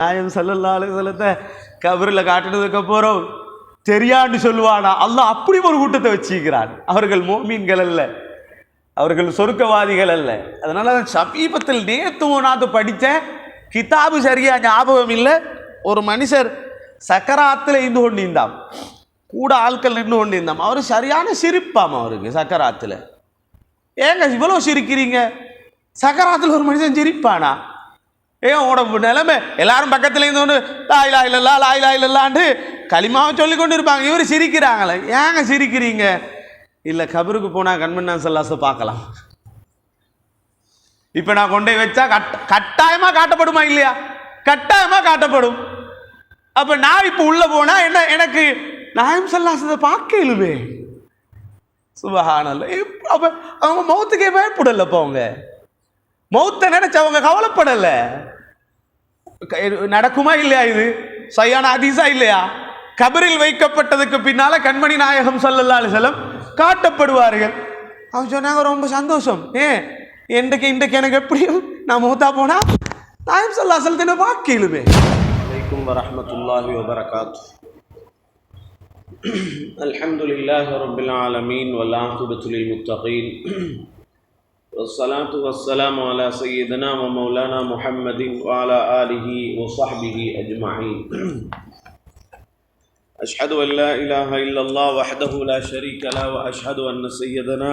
நாயம் ஸல்லல்லாஹு அலைஹி வஸல்லத்தை கபரில் காட்டுனதுக்கு அப்புறம் தெரியான்னு சொல்லுவானா? அல்லாஹ் அப்படி ஒரு கூட்டத்தை வச்சிருக்கிறான். அவர்கள் மோமீன்கள் அல்ல, அவர்கள் சொர்க்கவாதிகள் அல்ல. அதனால சமீபத்தில் நேத்து படித்த கிதாபு சரியா ஞாபகம் இல்லை. ஒரு மனுஷர் சக்கராத்தில் இருந்து கொண்டிருந்தாம், கூட ஆட்கள் நின்று கொண்டிருந்தாம். அவர் சரியான சிரிப்பாம் அவருக்கு சக்கராத்தில். ஏங்க இவ்வளோ சிரிக்கிறீங்க? சக்கராத்தில் ஒரு மனுஷன் சிரிப்பானா? ஏன் உடம்பு நிலைமை எல்லாரும் பக்கத்துல இருந்து லாயிலா இல்லல்லா லாயிலா இல்லல்லான்னு களிமாவை சொல்லி கொண்டு இருப்பாங்க. இவர் சிரிக்கிறாங்களே, ஏங்க சிரிக்கிறீங்க? இல்லை, கபருக்கு போனால் கண்மண்ணா சல்லாச பார்க்கலாம். இப்போ நான் கொண்டே வச்சா கட்டாயமாக காட்டப்படுமா இல்லையா? கட்டாயமாக காட்டப்படும். அப்போ நான் இப்போ உள்ள போனா என்ன, எனக்கு நாயம் சல்லாசத்தை பார்க்க இழுவே. சுபஹானல்லாஹ். அப்போ அவங்க மௌத்துக்கே பயப்படலப்போ, அவங்க மௌத்தை நினைச்சு அவங்க கவலைப்படல. நடக்குமா இல்லையா? இது சையான ஹதீஸா இல்லையா? கபரில் வைக்கப்பட்டதுக்கு பின்னால கண்மணி நாயகம் ஸல்லல்லாஹு அலைஹி வஸல்லம் காட்டப்படுவார்கள். அவங்க சொன்னாங்க ரொம்ப சந்தோஷம். இன்றைக்கு எனக்கு எப்படியும் நான் மௌத்தா போனா நாயகம் ஸல்லல்லாஹு அலைஹி வஸல்லம் வாக்கிலுமே. அலைக்கும் வரஹ்மத்துல்லாஹி வபரகாத்துஹு. அல்ஹம்துலில்லாஹி ரப்பில் ஆலமீன் வல் ஆகிபத்து லில் முத்தகீன் والصلاة والسلام على سيدنا ومولانا محمد وعلى آله وصحبه أجمعين. أشهد أن لا إله إلا الله وحده لا شريك له وأشهد أن سيدنا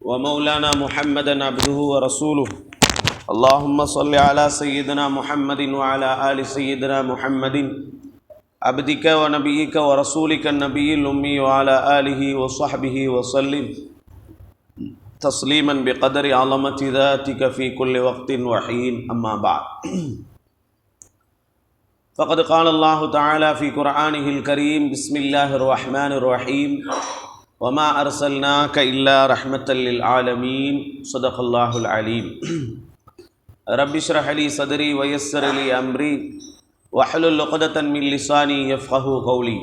ومولانا محمدا عبده ورسوله. اللهم صل على سيدنا محمد وعلى آل سيدنا محمد عبدك ونبيك ورسولك النبي الأمي وعلى آله وصحبه وسلم تسليما بقدر عظمة ذاتك في كل وقت وحين. أما بعد، فقد قال الله تعالى في قرآنه الكريم: بسم الله الرحمن الرحيم وما أرسلناك إلا رحمة للعالمين. صدق الله العليم. رب اشرح لي صدري ويسر لي أمري واحلل عقدة من لساني يفقهوا قولي.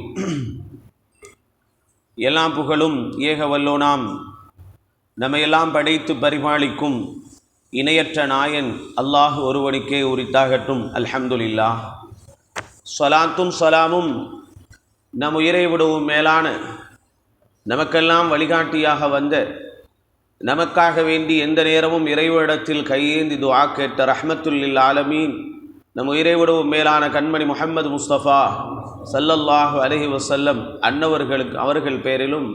எல்லாம் புகழும் ஏக வல்லோனாம் நம்மையெல்லாம் படைத்து பரிபாலிக்கும் இணையற்ற நாயன் அல்லாஹ் ஒருவனுக்கே உரித்தாகட்டும். அல்ஹம்துலில்லாஹ். ஸலாத்தும் ஸலாமும் நம் உயிரை விடவும் மேலான, நமக்கெல்லாம் வழிகாட்டியாக வந்த, நமக்காக வேண்டி எந்த நேரமும் இறைவனிடத்தில் கையேந்தி துஆ கேட்ட ரஹ்மத்துல் லில் ஆலமீன் நம் உயிரை விடவும் மேலான கண்மணி முஹம்மது முஸ்தபா ஸல்லல்லாஹு அலைஹி வஸல்லம் அவர்கள் பேரிலும்,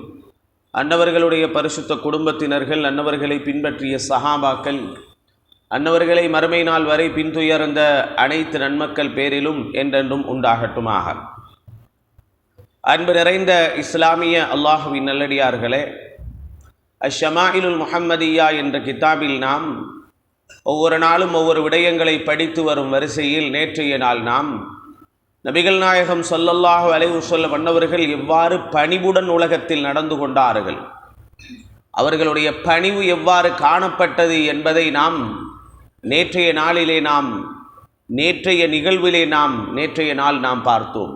அன்னவர்களுடைய பரிசுத்த குடும்பத்தினர்கள், அன்னவர்களை பின்பற்றிய சஹாபாக்கள், அன்னவர்களை மறுமை நாள் வரை பின்துயர்ந்த அனைத்து நன்மக்கள் பேரிலும் என்றென்றும் உண்டாகட்டுமாக. அன்பு நிறைந்த இஸ்லாமிய அல்லாஹுவின் நல்லடியார்களே, அஷ்ஷமாயிலுல் முஹம்மதியா என்ற கிதாபில் நாம் ஒவ்வொரு நாளும் ஒவ்வொரு விடயங்களை படித்து வரும் வரிசையில் நேற்றைய நாள் நாம் நபிகள் நாயகம் ஸல்லல்லாஹு அலைஹி வஸல்லம் அன்னவர்கள் எவ்வாறு பணிவுடன் உலகத்தில் நடந்து கொண்டார்கள், அவர்களுடைய பணிவு எவ்வாறு காணப்பட்டது என்பதை நாம் நேற்றைய நாள் நாம் பார்த்தோம்.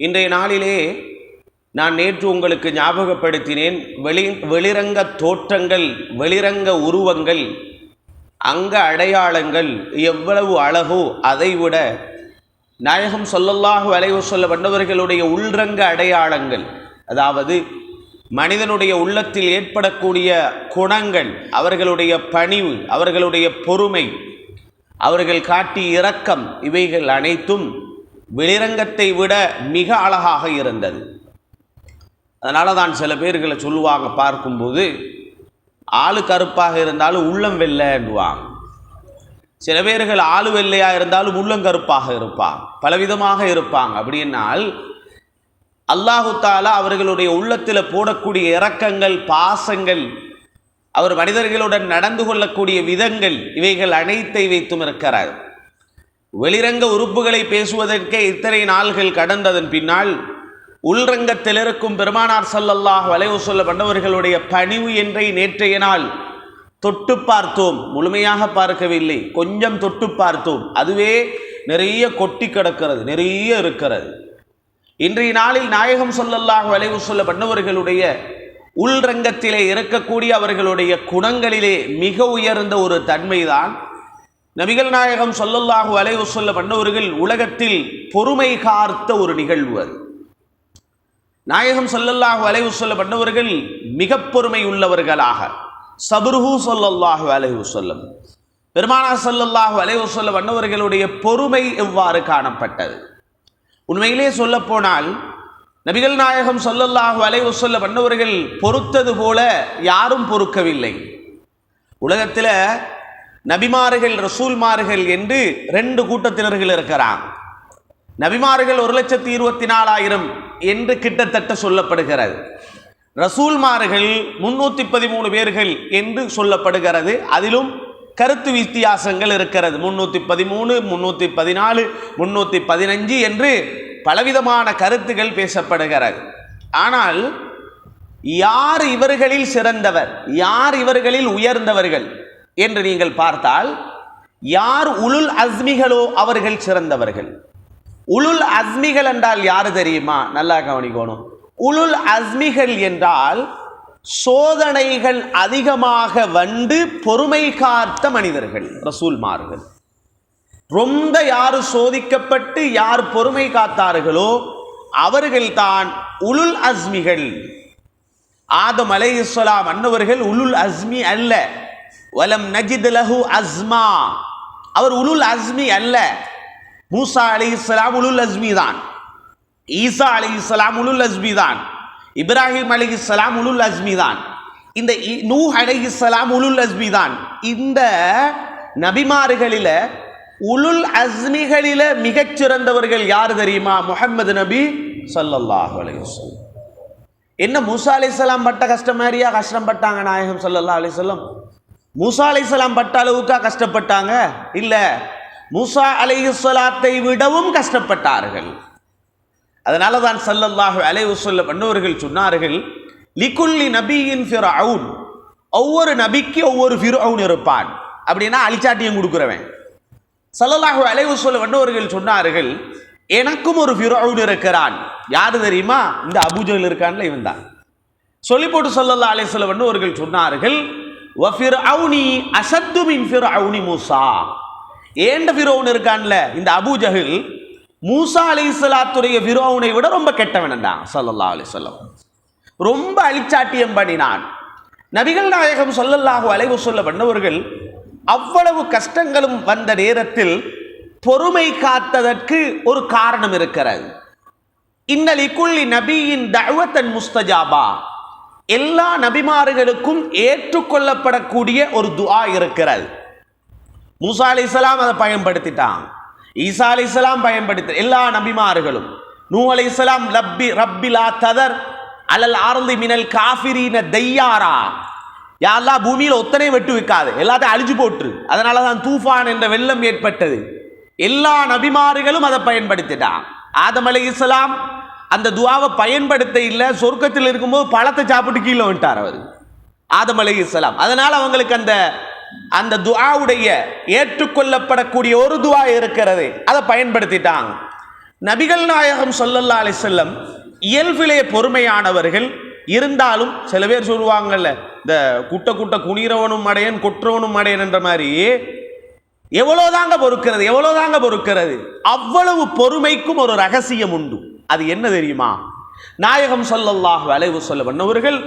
இன்றைய நாளிலே நான் நேற்று உங்களுக்கு ஞாபகப்படுத்தினேன், வெளிரங்க தோற்றங்கள், வெளிரங்க உருவங்கள், அங்க அடையாளங்கள் எவ்வளவு அழகோ அதைவிட நாயகம் ஸல்லல்லாஹு அலைஹி வஸல்லம் அன்னவர்களுடைய உள்ரங்க அடையாளங்கள், அதாவது மனிதனுடைய உள்ளத்தில் ஏற்படக்கூடிய குணங்கள், அவர்களுடைய பணிவு, அவர்களுடைய பொறுமை, அவர்கள் காட்டிய இரக்கம், இவைகள் அனைத்தும் வெளிரங்கத்தை விட மிக அழகாக இருந்தது. அதனால தான் சில பேர்களை சொல்லுவாங்க, பார்க்கும்போது ஆளு கருப்பாக இருந்தாலும் உள்ளம் வெள்ளைன்னுவாங்க. சில பேர்கள் ஆளு வெள்ளையாக இருந்தாலும் உள்ளங்கருப்பாக இருப்பாங்க, பலவிதமாக இருப்பாங்க. அப்படின்னால் அல்லாஹு தாலா அவர்களுடைய உள்ளத்தில் போடக்கூடிய இரக்கங்கள், பாசங்கள், அவர் மனிதர்களுடன் நடந்து கொள்ளக்கூடிய விதங்கள், இவைகள் அனைத்தை வைத்தும் இருக்கிறார். வெளிரங்க உறுப்புகளை பேசுவதற்கே இத்தனை நாள்கள் கடந்ததன் பின்னால் உள்ரங்கத்தில் இருக்கும் பெருமானார் ஸல்லல்லாஹு அலைஹி வஸல்லம் அன்னவர்களுடைய பணிவு என்றை நேற்றைய நாள் தொட்டு பார்த்தோம். முழுமையாக பார்க்கவில்லை, கொஞ்சம் தொட்டு பார்த்தோம். அதுவே நிறைய கொட்டி கிடக்கிறது, நிறைய இருக்கிறது. இன்றைய நாளில் நாயகம் ஸல்லல்லாஹு அலைஹி வஸல்லம் அன்னவர்களுடைய உள்ரங்கத்திலே இருக்கக்கூடிய அவர்களுடைய குணங்களிலே மிக உயர்ந்த ஒரு தன்மைதான் நபிகள் நாயகம் ஸல்லல்லாஹு அலைஹி வஸல்லம் அன்னவர்கள் உலகத்தில் பொறுமை காத்த ஒரு நிகழ்வு அது. நாயகம் ஸல்லல்லாஹு அலைஹி வஸல்லம் அன்னவர்கள் மிக பொறுமை உள்ளவர்களாக, சபருஹு ஸல்லல்லாஹு அலைஹி வஸல்லம், பெருமானார் ஸல்லல்லாஹு அலைஹி வஸல்லம் அன்னவர்களுடைய பொறுமை எவ்வாறு காணப்பட்டது? உண்மையிலே சொல்ல போனால் நபிகள் நாயகம் ஸல்லல்லாஹு அலைஹி வஸல்லம் அன்னவர்கள் பொறுத்தது போல யாரும் பொறுக்கவில்லை. உலகத்தில் நபிமார்கள் ரசூல்மார்கள் என்று 2 கூட்டத்தினர்கள் இருக்கிறாங்க. நபிமார்கள் 1,24,000 என்று கிட்டத்தட்ட சொல்லப்படுகிறது. ரசூல்மார்கள் 313 பேர்கள் என்று சொல்லப்படுகிறது. அதிலும் கருத்து வித்தியாசங்கள் இருக்கிறது. 313, 314, 315 என்று பலவிதமான கருத்துகள் பேசப்படுகிறது. ஆனால் யார் இவர்களில் சிறந்தவர், யார் இவர்களில் உயர்ந்தவர்கள் என்று நீங்கள் பார்த்தால், யார் உலுல் அஸ்மிகளோ அவர்கள் சிறந்தவர்கள். உலுல் அஸ்மிகள் என்றால் யாரு தெரியுமா? நல்லா கவனிக்கணும். உலுல் அஸ்மிகள் என்றால் சோதனைகள் அதிகமாக வந்து பொறுமை காத்த மனிதர்கள், ரசூல்மார்கள். ரொம்ப யார் சோதிக்கப்பட்டு யார் பொறுமை காத்தார்களோ அவர்கள்தான் உலுல் அஸ்மிகள். ஆதம் அலைஹிஸ்ஸலாம் அன்னவர்கள் உலுல் அஸ்மி அல்ல. வலம் நஜித் லஹு அஸ்மா, அவர் உலுல் அஸ்மி அல்ல. மூசா அலைஹிஸ்ஸலாம் உலுல் அஸ்மி தான், ஈசா அலைஹிஸ்ஸலாம் உலுல் அஸ்மி தான், இப்ராஹிம் அலைஹிஸ்ஸலாம் உலுல் அஸ்மி தான், இந்த நூஹ் அலைஹிஸ்ஸலாம் உலுல் அஸ்மி தான். இந்த நபிமார்களில உலுல் அஸ்மிகளில மிகச்சிறந்தவர்கள் யார் தெரியுமா? முஹம்மது நபி ஸல்லல்லாஹு அலைஹி வஸல்லம். என்ன மூசா அலைஹிஸ்ஸலாம் பட்ட கஷ்டம் மாதிரியா கஷ்டப்பட்டாங்க நாயகம் ஸல்லல்லாஹு அலைஹி வஸல்லம்? மூசா அலைஹிஸ்ஸலாம் பட்ட அளவுக்கா கஷ்டப்பட்டாங்க? இல்ல, மூசா அலைஹிஸ்ஸலாத்தை விடவும் கஷ்டப்பட்டார்கள். அதனால தான் ஸல்லல்லாஹு அலைஹி வஸல்லம் அன்னவர்கள் சொன்னார்கள், லிகுல்லி நபியின் ஃபிர்அவுன், ஒவ்வொரு நபிக்கு ஒவ்வொரு ஃபிர்அவுன் இருப்பான். அப்படின்னா அழிச்சாட்டியம் கொடுக்குறவன். ஸல்லல்லாஹு அலைஹி வஸல்லம் அன்னவர்கள் சொன்னார்கள், எனக்கும் ஒரு ஃபிர்அவுன் இருக்கிறான். யாரு தெரியுமா? இந்த அபூஜஹல் இருக்கான்ல, இவன் தான். சொல்லி போட்டு ஸல்லல்லாஹு அலைஹி வஸல்லம் அன்னவர்கள் சொன்னார்கள், வ ஃபிர்அவுனி அஸத்து மின் ஃபிர்அவுனி மூசா. ஏண்ட ஃபிர்அவுன் இருக்கான்ல இந்த அபூஜஹல், மூசா அலைஹிஸ்ஸலாத்துடைய ஃபிர்அவுனை விட ரொம்ப கெட்டவன்டான் ஸல்லல்லாஹு அலைஹி வஸல்லம். ரொம்ப அழிச்சாட்டியம் பண்ணினான். நபிகள் நாயகம் ஸல்லல்லாஹு அலைஹி வஸல்லம் அன்னவர்கள் அவ்வளவு கஷ்டங்களும் வந்த நேரத்தில் பொறுமை காத்ததற்கு ஒரு காரணம் இருக்கிறது. இன்னலி குல்லி நபியின் தஅவத்தன் முஸ்தஜாபா, எல்லா நபிமார்களுக்கும் ஏற்றுக்கொள்ளப்படக்கூடிய ஒரு துஆ இருக்கிறது. மூசா அலைஹிஸ்ஸலாம் அதை பயன்படுத்திட்டாங்க, ஈசா அலைஹிஸ்ஸலாம் பயன்படுத்த, எல்லா நபிமார்களும். நூஹ் அலைஹிஸ்ஸலாம் ரப்பி லா ததர் அலல் ஆர்தி மினல் காஃபிரீன தையாரா, யா அல்லாஹ் பூமியில் ஒத்தனை வெட்டு வைக்காது, எல்லாத்தையும் அழிஞ்சு போட்டு. அதனால தான் தூஃபான் என்ற வெள்ளம் ஏற்பட்டது. எல்லா நபிமார்களும் அதை பயன்படுத்திட்டான். ஆதம் அலைஹிஸ்ஸலாம் அந்த துஆவை பயன்படுத்த இல்லை, சொர்க்கத்தில் இருக்கும்போது பழத்தை சாப்பிட்டு கீழே வந்துட்டார் அவர், ஆதம் அலைஹிஸ்ஸலாம். அதனால அவங்களுக்கு அந்த துஆவுடைய ஏற்றுக்கொள்ளப்படக்கூடிய ஒரு துஆ இருக்கிறது, அதை பயன்படுத்திட்டாங்க. நபிகள் நாயகம் ஸல்லல்லாஹு அலைஹி வஸல்லம் இயல்பிலே பொறுமையானவர்கள். இருந்தாலும் சில பேர் சொல்லுவாங்கல்ல, இந்த குட்ட குனிறவனும் அடையன் கொற்றவனும் அடையன் என்ற மாதிரி, எவ்வளவுதாங்க பொறுக்கிறது, எவ்வளவுதாங்க பொறுக்கிறது. அவ்வளவு பொறுமைக்கும் ஒரு ரகசியம் உண்டு. அது என்ன தெரியுமா? நாயகம் ஸல்லல்லாஹு அலைஹி வஸல்லம் அன்னவர்கள்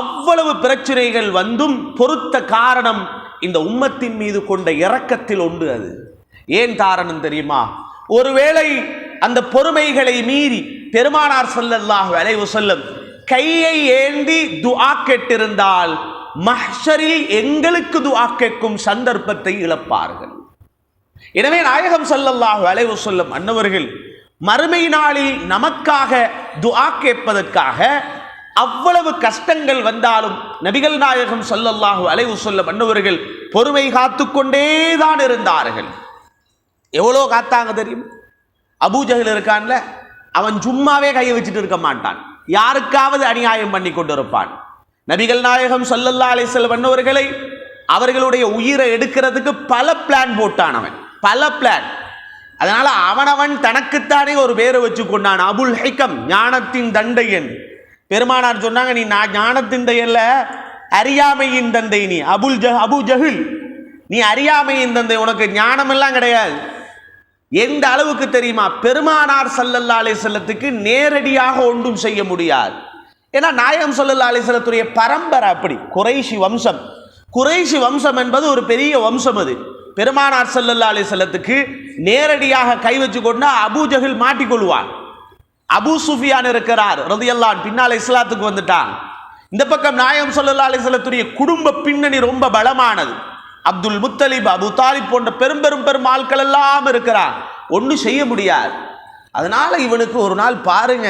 அவ்வளவு பிரச்சனைகள் வந்தும் பொறுத்த காரணம் இந்த உம்மத்தின் மீது கொண்ட இரக்கத்தில் உண்டு. அது ஏன் காரணம் தெரியுமா? ஒருவேளை அந்த பொறுமைகளை மீறி பெருமானார் ஸல்லல்லாஹு அலைஹி வஸல்லம் கையை ஏந்தி துஆ கேட்டிருந்தால் மஹ்ஷரில் எங்களுக்கு துஆ கேட்கும் சந்தர்ப்பத்தை இழப்பார்கள். எனவே நாயகம் ஸல்லல்லாஹு அலைஹி வஸல்லம் அன்னவர்கள் மறுமை நாளில் நமக்காக துஆ கேட்பதற்காக அவ்வளவு கஷ்டங்கள் வந்தாலும் நபிகள் நாயகம் ஸல்லல்லாஹு அலைஹி வஸல்லம் அன்னவர்கள் பொறுமை காத்து கொண்டேதான் இருந்தார்கள். எவ்வளோ காத்தாங்க தெரியும்? அபூஜஹல் இருக்கான்ல, அவன் சும்மாவே கையை வச்சுட்டு இருக்க மாட்டான், யாருக்காவது அநியாயம் பண்ணி கொண்டிருப்பான். நபிகள் நாயகம் ஸல்லல்லாஹு அலைஹி வஸல்லம் அன்னவர்களை அவர்களுடைய உயிரை எடுக்கிறதுக்கு பல பிளான் போட்டான் அவன், பல பிளான். அதனால அவனவன் தனக்குத்தானே ஒரு பேரை வச்சு கொண்டான், அபுல் ஹிகம், ஞானத்தின் தண்டையன். பெருமானார் சொன்னாங்க, நீ ஞானத்தின் தந்தை அல்ல, அறியாமையின் தந்தை நீ, அபு ஜஹில். நீ அறியாமை இந்த உனக்கு ஞானம் எல்லாம் கிடையாது. எந்த அளவுக்கு தெரியுமா? பெருமானார் ஸல்லல்லாஹு அலைஹி வஸல்லத்துக்கு நேரடியாக ஒன்றும் செய்ய முடியாது. ஏன்னா நாயகம் ஸல்லல்லாஹு அலைஹி வஸல்லத்துடைய பரம்பரை அப்படி, குறைஷி வம்சம். குறைஷி வம்சம் என்பது ஒரு பெரிய வம்சம். அது பெருமானார் ஸல்லல்லாஹு அலைஹி வஸல்லத்துக்கு நேரடியாக கை வச்சு கொண்டா அபூ ஜஹல் மாட்டிக்கொள்வான். அபூ சுஃபியான் இருக்கிறார் ரலியல்லாஹு அன்ஹு, பின்னால இஸ்லாத்துக்கு வந்துட்டான். இந்த பக்கம் நாயகம் ஸல்லல்லாஹு அலைஹி வஸல்லத்துடைய குடும்ப பின்னணி ரொம்ப பலமானது. அப்துல் முத்தலிப், அபு தாலிப் போன்ற பெரும் ஆட்கள் எல்லாம் இருக்கிறான். ஒன்றும் செய்ய முடியாது. அதனால இவனுக்கு ஒரு நாள் பாருங்க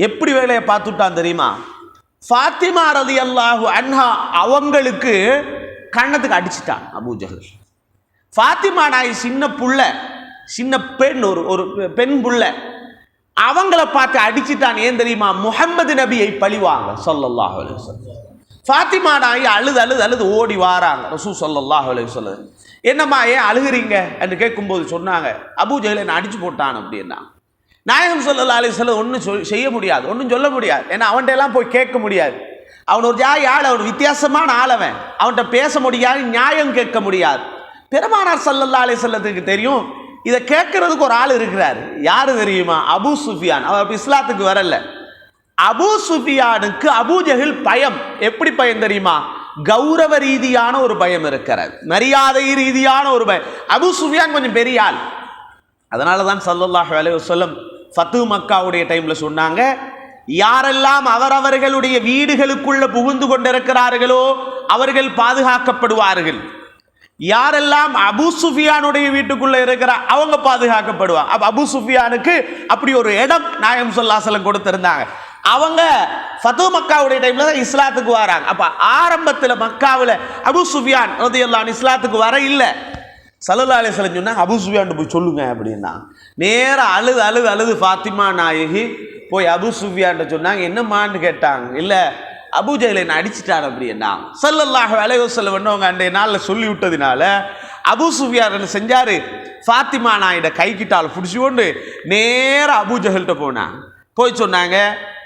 எப்படி வேலையை பார்த்துட்டான் தெரியுமா? ஃபாத்திமா ரலியல்லாஹு அன்ஹா அவங்களுக்கு கண்ணத்துக்கு அடிச்சிட்டான் அபூ ஜஹல். ஃபாத்திமா நாய் சின்ன புள்ள, சின்ன பெண், ஒரு பெண் புள்ள, அவங்கள பார்த்து அடிச்சிட்டான். ஏன் தெரியுமா? முஹம்மது நபியை பழிவாங்க ஸல்லல்லாஹு அலைஹி வஸல்லம். ஃபாத்திமா நாய் அழுது ஓடி வாராங்க ரசூல் ஸல்லல்லாஹு அலைஹி வஸல்லம். என்னம்மா ஏன் அழுகிறீங்க என்று கேட்கும்போது சொன்னாங்க, அபூ ஜஹல் என்ன அடிச்சு போட்டான் அப்படின்னா. நாயகம் ஸல்லல்லாஹு அலைஹி வஸல்லம் ஒன்றும் செய்ய முடியாது, ஒன்றும் சொல்ல முடியாது. ஏன்னா அவன்கிட்ட எல்லாம் போய் கேட்க முடியாது. அவன் ஒரு ஆள், அவன் வித்தியாசமான ஆளவன், அவன்கிட்ட பேச முடியாது, நியாயம் கேட்க முடியாது. பெருமானார் ஸல்லல்லாஹு அலைஹி வஸல்லத்துக்கு தெரியும் இதை கேட்கறதுக்கு ஒரு ஆள் இருக்கிறார். யாரு தெரியுமா? அபூ சுஃபியான். அவர் இஸ்லாத்துக்கு வரல. அபூ சுஃபியானுக்கு அபூ ஜஹல் பயம். எப்படி பயம் தெரியுமா? கௌரவ ரீதியான ஒரு பயம் இருக்கிறது, மரியாதை ரீதியான ஒரு பயம். அபூ சுஃபியான் கொஞ்சம் பெரிய ஆள். அதனால தான் ஸல்லல்லாஹு அலைஹி வஸல்லம் ஃபத்ஹு மக்காவுடைய டைம்ல சொன்னாங்க, யாரெல்லாம் அவரவர்களுடைய வீடுகளுக்குள்ள புகுந்து கொண்டிருக்கிறார்களோ அவர்கள் பாதுகாக்கப்படுவார்கள். யாரெல்லாம் அபூ சுஃபியானுடைய வீட்டுக்குள்ள இருக்கிற அவங்க பாதுகாக்கப்படுவாங்க. அபூ சுஃபியானுக்கு அப்படி ஒரு இடம் நாயகம் ஸல்லல்லாஹு அலைஹி வஸல்லம் கொடுத்திருந்தாங்க. அவங்க ஃபத்ஹு மக்காவுடைய டைம்ல தான் இஸ்லாத்துக்கு வராங்க. அப்ப ஆரம்பத்தில் மக்காவில் அபூ சுஃபியான் ரலியல்லாஹு அன்ஹு இஸ்லாத்துக்கு வர இல்லை. ஸல்லல்லாஹு அலைஹி வஸல்லம் சொன்னாங்க, அபூ சுஃபியான் போய் சொல்லுங்க அப்படின்னா. நேராக அழுது ஃபாத்திமா நாயகி போய் அபூ சுஃபியான் சொன்னாங்க. என்னம்மான்னு கேட்டாங்க. இல்லை, அபூ ஜஹல் என்ன அடிச்சிட்டான் அப்படின்னா. ஸல்லல்லாஹு அலைஹி வஸல்லம் அவங்க அன்றைய நாளில் சொல்லி விட்டதுனால அபூ சுஃபியான் என்ன செஞ்சாரு, ஃபாத்திமா நாயிட கைக்கிட்டால் பிடிச்சி கொண்டு நேராக அபூ ஜஹல்கிட்ட போனாங்க. போய் சொன்னாங்க,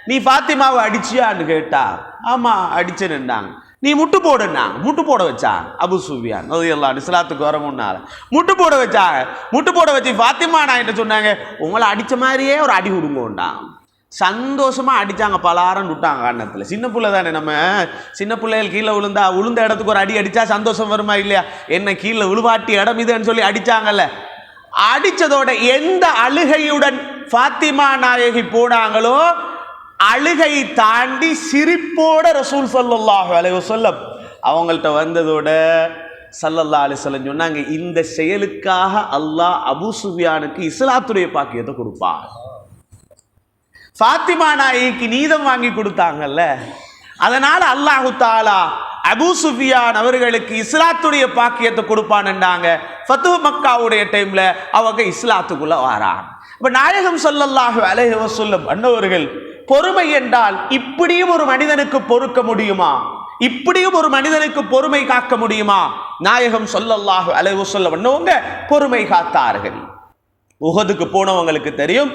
நீ ஃபாத்திமாவை அடிச்சியான்னு கேட்டா. ஆமா அடிச்சேன்னுட்டாங்க. நீ முட்டு போடுன்னாங்க. முட்டு போட வச்சாங்க அபூ சுஃபியான் ரலியல்லாஹு அன்ஹு இஸ்லாத்துக்கு வர முன்னால முட்டு போட வச்சாங்க. முட்டு போட வச்சு ஃபாத்திமா நாயிட்ட சொன்னாங்க, உங்களை அடிச்ச மாதிரியே ஒரு அடி கொடுங்கோண்டாங்க. சந்தோஷமா அடிச்சாங்க, பலாரம் விட்டாங்க கண்ணத்தில். சின்ன பிள்ளை தானே, நம்ம சின்ன பிள்ளைகள் கீழே விழுந்த இடத்துக்கு ஒரு அடி அடிச்சா சந்தோஷம் வருமா இல்லையா? என்ன கீழே விழுவாட்டி இடம் இதுன்னு சொல்லி அடிச்சாங்கல்ல. அடிச்சதோட எந்த அழுகையுடன் ஃபாத்திமா நாயகி போனாங்களோ அழுகை தாண்டி சிரிப்போட ரசூல் ஸல்லல்லாஹு அலைஹி வஸல்லம் அவங்கள்ட்ட வந்ததோட ஸல்லல்லாஹு அலைஹி வஸல்லம் சொன்னாங்க, இந்த செயலுக்காக அல்லாஹ் அபூ சுஃபியானுக்கு இஸ்லாத்துடைய பாக்கியத்தை கொடுப்பான். ஃபாத்திமா நாயகிக்கு நீதம் வாங்கி கொடுத்தாங்கல்ல, அதனால அல்லாஹு தஆலா அபூ சுஃபியான் அவர்களுக்கு இஸ்லாத்துடைய பாக்கியத்தை கொடுப்பான்னுட்டாங்க. ஃபத்ஹு மக்காவுடைய டைம்ல அவங்க இஸ்லாத்துக்குள்ள வராங்க. இப்ப நாயகம் ஸல்லல்லாஹு அலைஹி வஸல்லம் அன்னவர்கள் பொறுமை என்றால் இப்படியும் ஒரு மனிதனுக்கு பொறுக்க முடியுமா? இப்படியும் ஒரு மனிதனுக்கு பொறுமை காக்க முடியுமா? நாயகம் ஸல்லல்லாஹு அலைஹி வஸல்லம் அன்னவங்க பொறுமை காத்தார்கள். உஹதுக்கு போனவங்களுக்கு தெரியும்,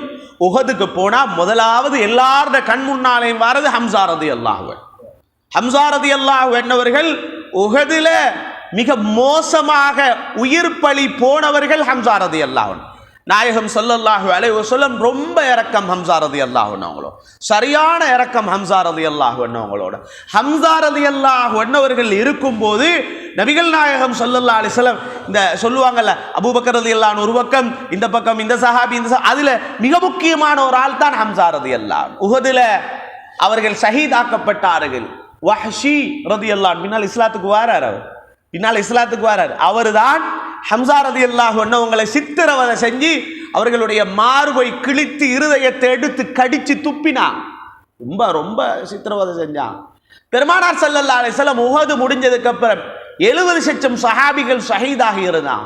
உஹதுக்கு போனா முதலாவது எல்லாருடைய கண் முன்னாலேயும் வரது ஹம்ஸா ரலியல்லாஹு அன்ஹு. ஹம்ஸா ரலியல்லாஹு அன்ஹு உஹதுல மிக மோசமாக உயிர் பலி போனவர்கள் ஹம்ஸா ரலியல்லாஹு அன்ஹு. நாயகம் ஸல்லல்லாஹு அலைஹி வஸல்லம் ரொம்ப இரக்கம் ஹம்ஸா ரலியல்லாஹு அன்ஹு அவங்களோட, சரியான இரக்கம் ஹம்ஸா ரலியல்லாஹு அன்ஹு அவங்களோட. ஹம்ஸா ரலியல்லாஹு அன்ஹு அவர்கள் இருக்கும்போது நபிகள் நாயகம் ஸல்லல்லாஹு அலைஹி வஸல்லம் இந்த சொல்லுவாங்கல்ல, அபூபக்கர் ரலியல்லாஹு அன்ஹு ஒரு பக்கம், இந்த பக்கம் இந்த சஹாபி, அதுல மிக முக்கியமான ஒரு ஆள் தான் ஹம்ஸா ரலியல்லாஹு அன்ஹு. உஹதுல அவர்கள் ஷஹீதாக்கப்பட்டார்கள். வஹ்ஷி ரலியல்லாஹு அன்ஹு பின்னால் இஸ்லாத்துக்கு வாரார். பின்னால் இஸ்லாத்துக்கு வாரார். அவர்தான் ஹம்ஸா ரலியல்லாஹு அன்ஹு அவங்களை சித்திரவதை செஞ்சு அவர்களுடைய மார்பை கிழித்து இருதயத்தை எடுத்து கடிச்சு துப்பினான். ரொம்ப ரொம்ப சித்திரவதை செஞ்சான். பெருமானார் ஸல்லல்லாஹு அலைஹி வஸல்லம் உஹது முடிஞ்சதுக்கு அப்புறம் 70,000 சஹாபிகள் ஷஹீதாகி இருந்தான்.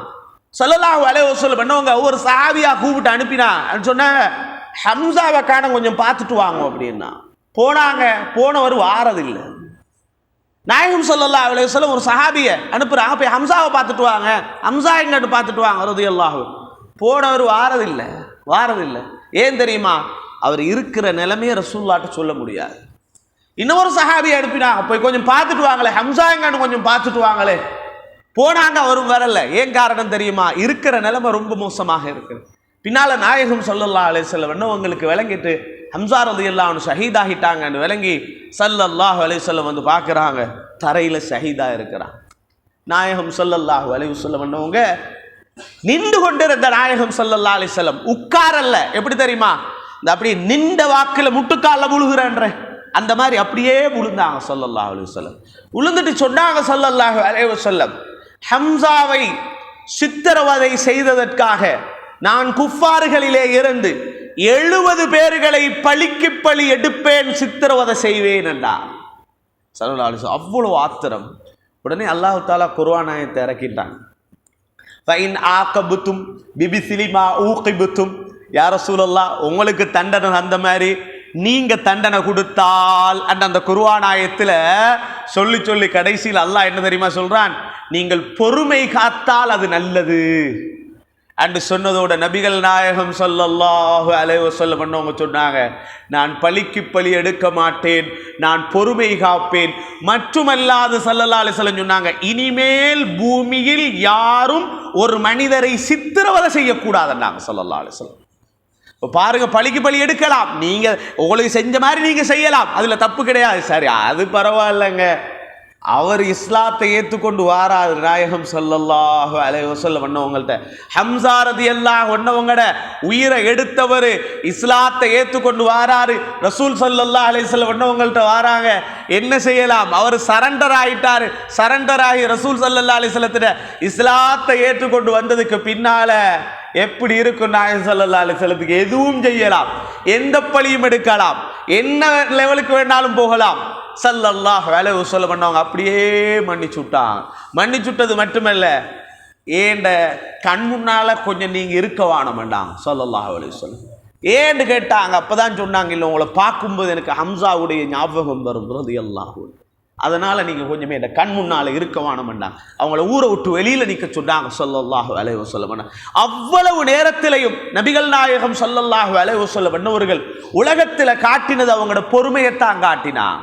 ஸல்லல்லாஹு அலைஹி வஸல்லம் பண்ணவங்க ஒவ்வொரு சஹாபியா கூப்பிட்டு அனுப்பினா சொன்னாங்க, ஹம்ஸாவை காண கொஞ்சம் பார்த்துட்டு வாங்க அப்படின்னா. போனாங்க, போனவர் வாரதில்லை. நாயகம் ஸல்லல்லாஹு அலைஹி வஸல்லம் ஒரு சஹாபியை அனுப்புறாங்க, போய் ஹம்ஸாவை பார்த்துட்டு வாங்க, ஹம்ஸா எங்கன்னு பார்த்துட்டு வாங்க ரலியல்லாஹு. போனவர் வாரதில்லை. ஏன் தெரியுமா? அவர் இருக்கிற நிலைமையை ரசூலுல்லாஹ்ட்ட சொல்ல முடியாது. இன்னொரு சஹாபியை அனுப்பினாங்க, போய் கொஞ்சம் பார்த்துட்டு வாங்களே, ஹம்ஸா எங்கன்னு கொஞ்சம் பார்த்துட்டு வாங்களே. போனாங்க, அவரும் வரல. ஏன் காரணம் தெரியுமா? இருக்கிற நிலைமை ரொம்ப மோசமாக இருக்கு. பின்னால நாயகம் ஸல்லல்லாஹு அலைஹி வஸல்லம் அவங்களுக்கு விளங்கிட்டு ஹம்ஸா ரலியல்லாஹு அன்ஹு ஷஹீதாகிட்டாங்கன்னு விளங்கி ஸல்லல்லாஹு அலைஹி வஸல்லம் வந்து பார்க்குறாங்க, தரையில் ஷஹீதா இருக்கிறான். நாயகம் ஸல்லல்லாஹு அலைஹி வஸல்லம் அவங்க நின்று கொண்டிருந்த நாயகம் ஸல்லல்லாஹு அலைஹி வஸல்லம் உட்காரல்ல. எப்படி தெரியுமா? இந்த அப்படியே நின்ற வாக்கில் முட்டுக்காலில் முழுகிறன்ற அந்த மாதிரி அப்படியே விழுந்தாங்க ஸல்லல்லாஹு அலைஹி வஸல்லம். விழுந்துட்டு சொன்னாங்க ஸல்லல்லாஹு அலைஹி வஸல்லம், ஹம்சாவை சித்திரவதை செய்ததற்காக நான் குஃபார்களிலே இருந்து 70 பேர்களை பழிக்கு பழி எடுப்பேன், சித்திரவதை செய்வேன் என்றார் ஸல்லல்லாஹு அலைஹி வஸல்லம். அவ்வளவு ஆத்திரம். உடனே அல்லாஹ் தஆலா குர்ஆன் ஆயத்தை இறக்கிட்டான். ஃபைன் ஆகபுத்தும் பிபிஸ்லி மா ஊகிபுத்தும், யா ரசூலல்லாஹ் உங்களுக்கு தண்டனை அந்த மாதிரி நீங்க தண்டனை கொடுத்தால் அந்த குர்ஆன் ஆயத்தில் சொல்லி சொல்லி கடைசியில் அல்லாஹ் என்ன தெரியுமா சொல்றான்? நீங்கள் பொறுமை காத்தால் அது நல்லது அன்று சொன்னதோட நபிகள் நாயகம் ஸல்லல்லாஹு அலைஹி வஸல்லம் பண்ணவங்க சொன்னாங்க, நான் பழிக்கு பழி எடுக்க மாட்டேன், நான் பொறுமை காப்பேன். மட்டுமல்லாது ஸல்லல்லாஹு அலைஹி வஸல்லம் சொன்னாங்க, இனிமேல் பூமியில் யாரும் ஒரு மனிதரை சித்திரவதை செய்யக்கூடாதுன்னாங்க ஸல்லல்லாஹு அலைஹி வஸல்லம். பாருங்க, பழிக்கு பழி எடுக்கலாம், நீங்க உங்களுக்கு செஞ்ச மாதிரி நீங்க செய்யலாம், அதுல தப்பு கிடையாது. சரி, அது பரவாயில்லைங்க. அவர் இஸ்லாத்தை ஏற்றுக்கொண்டு வாராரு நாயகம் ஸல்லல்லாஹு அலைஹி வஸல்லம் பண்ணவங்கள்ட்ட. ஹம்ஸா ரலியல்லாஹு அன்ஹுங்கட உயிரை எடுத்தவர் இஸ்லாத்தை ஏற்றுக்கொண்டு வாராரு. ரசூல் ஸல்லல்லாஹு அலைஹி வஸல்லம் பண்ணவங்கள்ட்ட வாராங்க, என்ன செய்யலாம்? அவர் சரண்டர் ஆயிட்டாரு. சரண்டர் ஆகி ரசூல் ஸல்லல்லாஹு அலைஹி வஸல்லத்திட இஸ்லாத்தை ஏற்றுக்கொண்டு வந்ததுக்கு பின்னால எப்படி இருக்கும்? நாயகம் ஸல்லல்லாஹு அலைஹி வஸல்லத்துக்கு எதுவும் செய்யலாம், எந்த பழியும் எடுக்கலாம், என்ன லெவலுக்கு வேணாலும் போகலாம். ஸல்லல்லாஹு அலைஹி வஸல்லம் பண்ணவங்க அப்படியே மன்னிச்சுட்டாங்க. மன்னிச்சுட்டது மட்டுமல்ல, ஏண்ட கண் முன்னால கொஞ்சம் நீங்க இருக்க வானமாண்டாங்க ஸல்லல்லாஹு அலைஹி வஸல்லம். ஏன்னு கேட்டாங்க. அப்பதான் சொன்னாங்க, இல்லை உங்களை பார்க்கும்போது எனக்கு ஹம்சாவுடைய ஞாபகம் வரும் ரலியல்லாஹு அன்ஹு, அதனால நீங்க கொஞ்சமே இந்த கண் முன்னால இருக்க வானமாண்டாங்க. அவங்கள ஊரை விட்டு வெளியில நிக்க சொன்னாங்க ஸல்லல்லாஹு அலைஹி வஸல்லம். அவ்வளவு நேரத்திலையும் நபிகள் நாயகம் ஸல்லல்லாஹு அலைஹி வஸல்லம் அவர்கள் உலகத்தில் காட்டினது அவங்களோட பொறுமையைத்தான் காட்டினாங்க.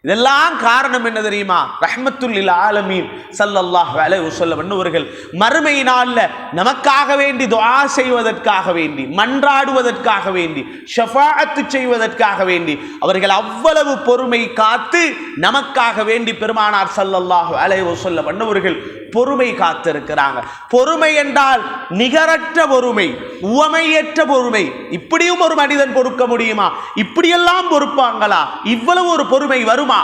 இதெல்லாம் காரணம் என்ன தெரியுமா? ரஹ்மத்துல் லில் ஆலமீன் ஸல்லல்லாஹு அலைஹி வஸல்லம் அவர்கள் மறுமை நாள்ல நமக்காக வேண்டி துஆ செய்வதற்காக வேண்டி, மன்றாடுவதற்காக வேண்டி, ஷஃபாஅத்து செய்வதற்காக வேண்டி அவர்கள் அவ்வளவு பொறுமை காத்து நமக்காக வேண்டி பெருமானார் ஸல்லல்லாஹு அலைஹி வஸல்லம் அவர்கள் பொறுமை காத்திருக்கிறாங்க. பொறுமை என்றால் நிகரற்ற பொறுமை, உவமையற்ற பொறுமை. இப்படியும் ஒரு மனிதன் பொறுக்க முடியுமா? இப்படியெல்லாம் பொறுப்பாங்களா? இவ்வளவு ஒரு பொறுமை வருமா?